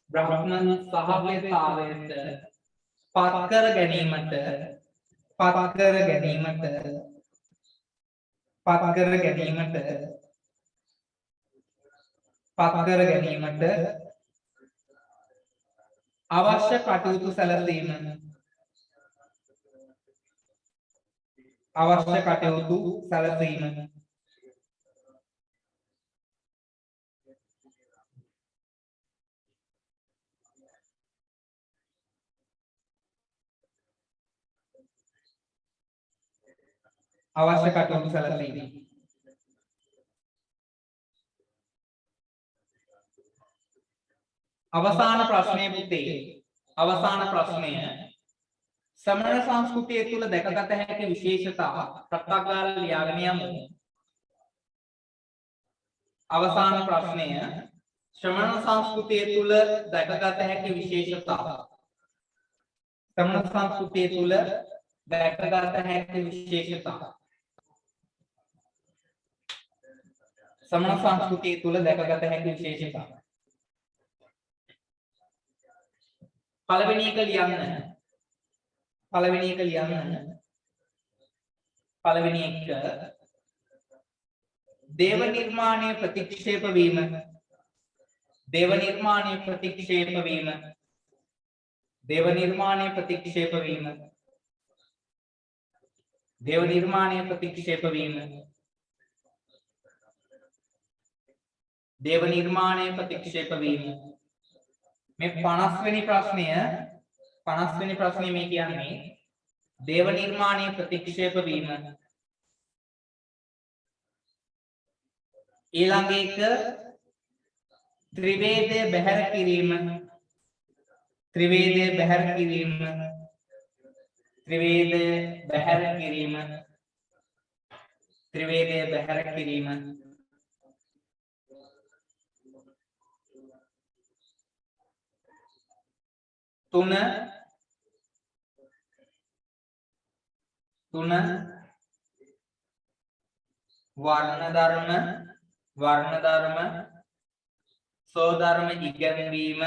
බ්‍රහ්ම සහව්‍යතාවයට පත් කර ගැනීමට අවශ්‍ය කටයුතු සැලසීම අවසාන ප්‍රශ්නය පුතේ අවසාන ප්‍රශ්නය සමන සංස්කෘතිය තුළ දැකගත හැකි විශේෂතා ප්‍රත්‍යක්ෂ ලියාගෙන යමු. අවසාන ප්‍රශ්නය ශ්‍රමණ සංස්කෘතිය තුළ දැකගත හැකි විශේෂතා පළවෙනි එක ලියන්න. පළවෙනි එක දේව නිර්මාණය ප්‍රතික්ෂේප වීම. දේව නිර්මාණය ප්‍රතික්ෂේප වීම. දේව නිර්මාණය ප්‍රතික්ෂේප වීම. දේව නිර්මාණය ප්‍රතික්ෂේප වීම. දේව නිර්මාණය ප්‍රතික්ෂේප වීම. මේ 50 වෙනි ප්‍රශ්නය මේ කියන්නේ දේව නිර්මාණය ප්‍රතික්ෂේප වීම. ඊළඟ එක ත්‍රිවේදය බැහැර කිරීම. ත්‍රිවේදය බැහැර කිරීම. ත්‍රිවේදය බැහැර කිරීම. ත්‍රිවේදය බැහැර කිරීම. තුන වර්ණ ධර්ම සෝධර්ම ඉගැන්වීම.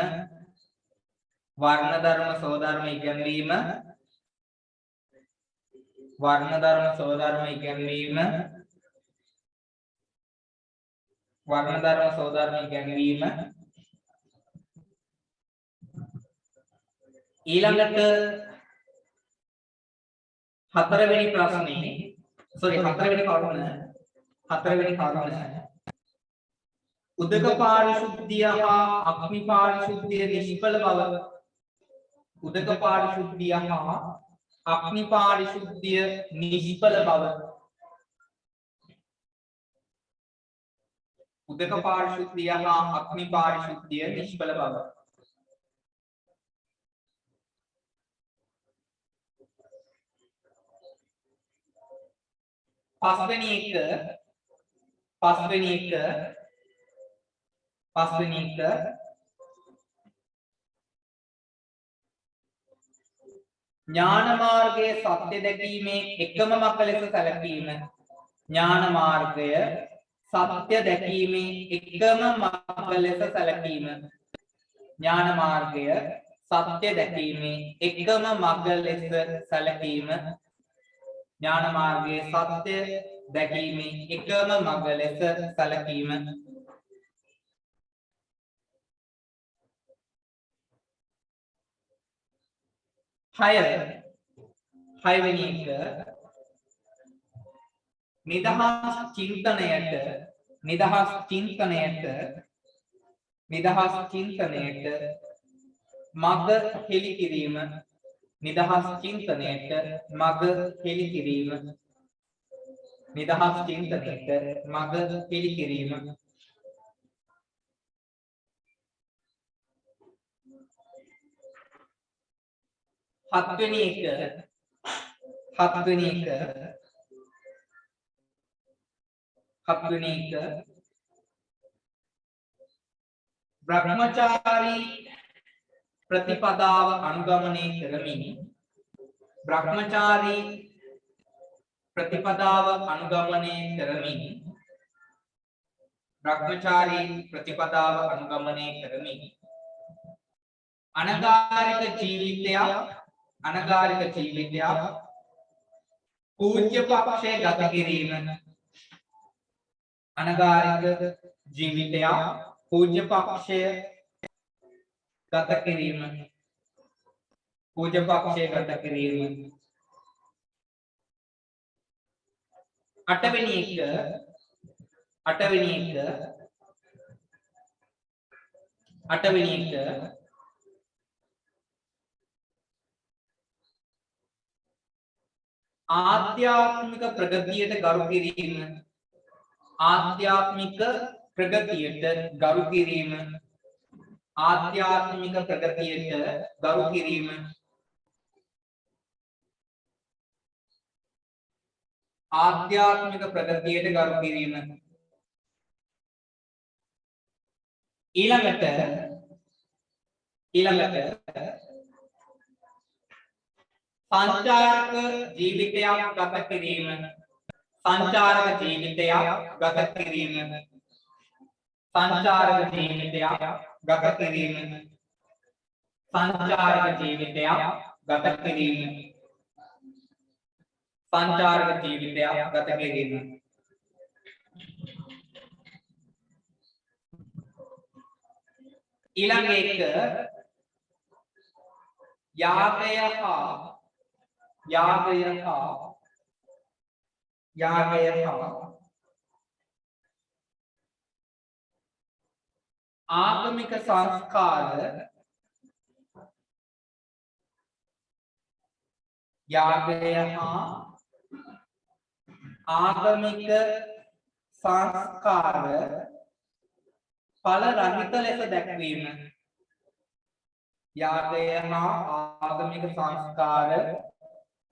වර්ණ ධර්ම සෝධර්ම ඉගැන්වීම. වර්ණ ධර්ම සෝධර්ම ඉගැන්වීම. වර්ණ ධර්ම සෝධර්ම ඉගැන්වීම. ඊළඟට හතරවෙනි කරුණ උදක පාරිශුද්ධිය හා අග්නි පාරිශුද්ධිය නිෂ්ඵල බව. උදක පාරිශුද්ධිය හා අග්නි පාරිශුද්ධිය නිෂ්ඵල බව. උදක පාරිශුද්ධිය හා අග්නි පාරිශුද්ධිය නිෂ්ඵල බව. පස්වෙනි එක ඥාන මාර්ගයේ සත්‍ය දැකීමේ එකම මඟ ලෙස සැලකීම. ඥාන මාර්ගය සත්‍ය දැකීමේ එකම මඟ ලෙස සැලකීම. ඥාන මාර්ගය සත්‍ය දැකීමේ එකම මඟ ලෙස සැලකීම. ඥාන මාර්ගයේ සත්‍ය දැකීමේ එකම මඟ ලෙස සැලකීම. හයවෙනි එක නිදහස් චින්තනයට නිදහස් චින්තනයට මග හෙළි කිරීම නිදහස් චින්තනයට මග හෙළි කිරීම නිදහස් චින්තනයට මග හෙළි කිරීම හත්වෙනි එක බ්‍රහ්මචාරී ප්‍රතිපදාව අනුගමනය කරමින් අනගාരിക ජීවිතයක් පූජ්‍ය පක්ෂයේ ගත කිරීම අනගාരിക ජීවිතයක් පූජ්‍ය පක්ෂයේ ගත කිරීම අටවෙනි එක ආධ්‍යාත්මික ප්‍රගතියට ගරු කිරීම ඊළඟට සංචාරක ජීවිතයක් ගත කිරීම ඊළඟ එක යාගය හා ආගමික සංස්කාර ඵල රහිත ලෙස දැක්වීම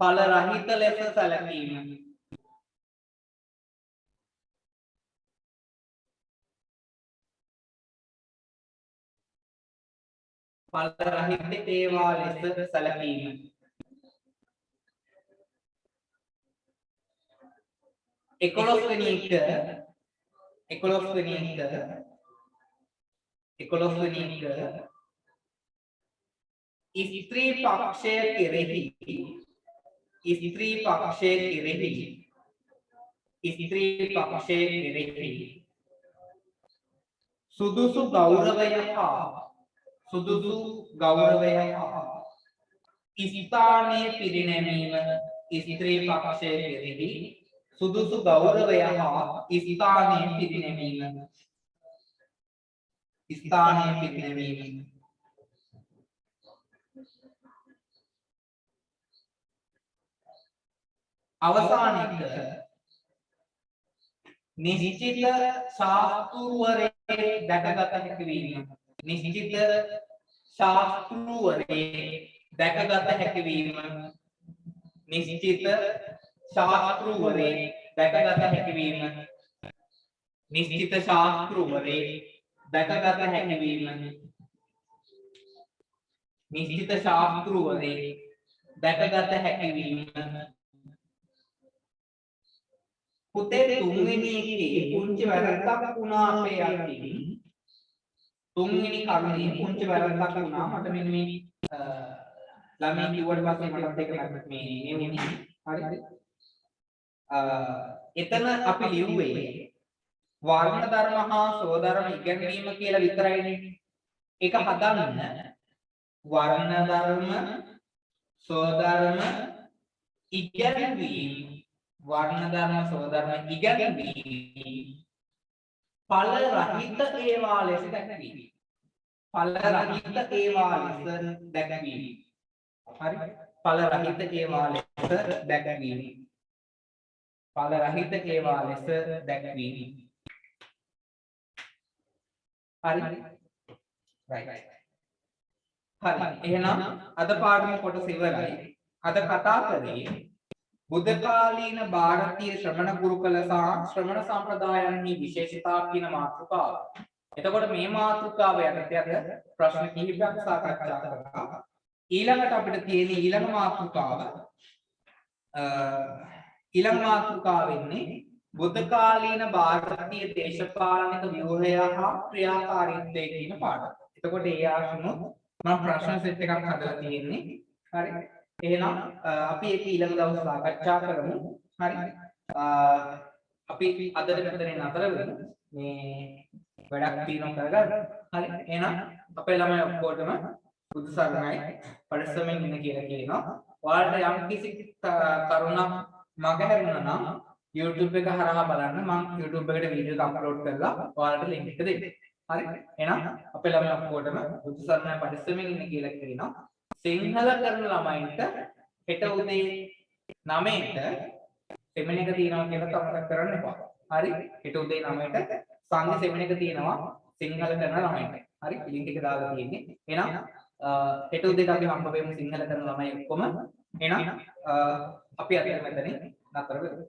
ඵල රහිත ලෙස සැලකීම ඒවා ලෙස සැලකීම 11 වෙනි එක ස්ත්‍රී පක්ෂය කෙරෙහි සුදුසු ගෞරවය හා ස්ථානයේ පිරිනැමීම ස්ත්‍රී පක්ෂය කෙරෙහි සුදුසු ගෞරවය හා ස්ථානයේ පිරිනැමීම අවසාන එක නිශ්චිත ශාස්ත්‍රූවරේ දැකගත හැකි වීම පුතේ තුන්වෙනි එකේ පුංචි වැරද්දක් වුණා අපේ අතින් තුන්වෙනි කරුණේ පුංචි වැරද්දක් වුණා මට මෙන්න මේ ළමයි කිව්වට පස්සේ මටත් ඒක මේ වුණේ හරි එතන අපි ලිව්වේ වර්ණ ධර්ම හා සෝධර්ම ඉගෙනීම කියලා විතරයිනේ ඒක හදන්න වර්ණ ධර්ම සෝධර්ම ඉගෙනීම ඵල රහිත ඒවා ලෙස දැක්වීම. ඵල රහිත ඒවා ලෙස දැක්වීම. හරි. ඵල රහිත ඒවා ලෙස දැක්වීම. ඵල රහිත ඒවා ලෙස දැක්වීම. හරි. right. හරි. එහෙනම් අද පාඩම කොටස ඉවරයි. අද කතා කරේ බුද්ධ කාලීන ಭಾರತೀಯ ශ්‍රමණ ගුරුකුල සහ ශ්‍රමණ සම්ප්‍රදායන්හි විශේෂතා කියන මාතෘකාව. එතකොට මේ මාතෘකාව යටතේ අද ප්‍රශ්න කිහිපයක් සාකච්ඡා කරලා ඊළඟට අපිට තියෙන ඊළඟ මාතෘකාව වෙන්නේ බුද්ධ කාලීන ಭಾರತೀಯ දේශපාලනික ව්‍යුහය හා ක්‍රියාකාරීත්වය කියන පාඩම. එතකොට ඒ ආශ්‍රම මම ප්‍රශ්න සෙට් එකක් හදලා තියෙන්නේ. හරි. එහෙනම් අපි ඒක ඊළඟ දවස් සාකච්ඡා කරමු. හරි. අපි අදට මෙතනින් නතර වෙමු. මේ වැඩක් තියෙනවා කරගන්න. හරි. එහෙනම් අපේ ළමයි ඔක්කොටම බුදු සරණයි පරිස්සමෙන් ඉන්න කියලා කියනවා. ඔයාලට යම් කිසි කරුණක් මගහැරුණා නම් YouTube එක හරහා බලන්න. මම YouTube එකට වීඩියෝ එක අප්ලෝඩ් කරලා ඔයාලට link එක දෙන්න. හරි. එහෙනම් අපේ ළමයි ඔක්කොටම බුදු සරණයි පරිස්සමෙන් ඉන්න කියලා කියනවා. සිංහල කරන ළමයින්ට හෙට උදේ 9ට සෙමින එක තියෙනවා කියලා කමකට කරන්න එපා. හරි. හෙට උදේ 9ට සංඝ සෙමින එක තියෙනවා සිංහල කරන ළමයින්ට. හරි. ලින්ක් එක දාලා තියෙන්නේ. එහෙනම් හෙට උදේට අපි හම්බ වෙමු සිංහල කරන ළමයි ඔක්කොම. එහෙනම් අපි අද මෙතනින් නතර වෙමු.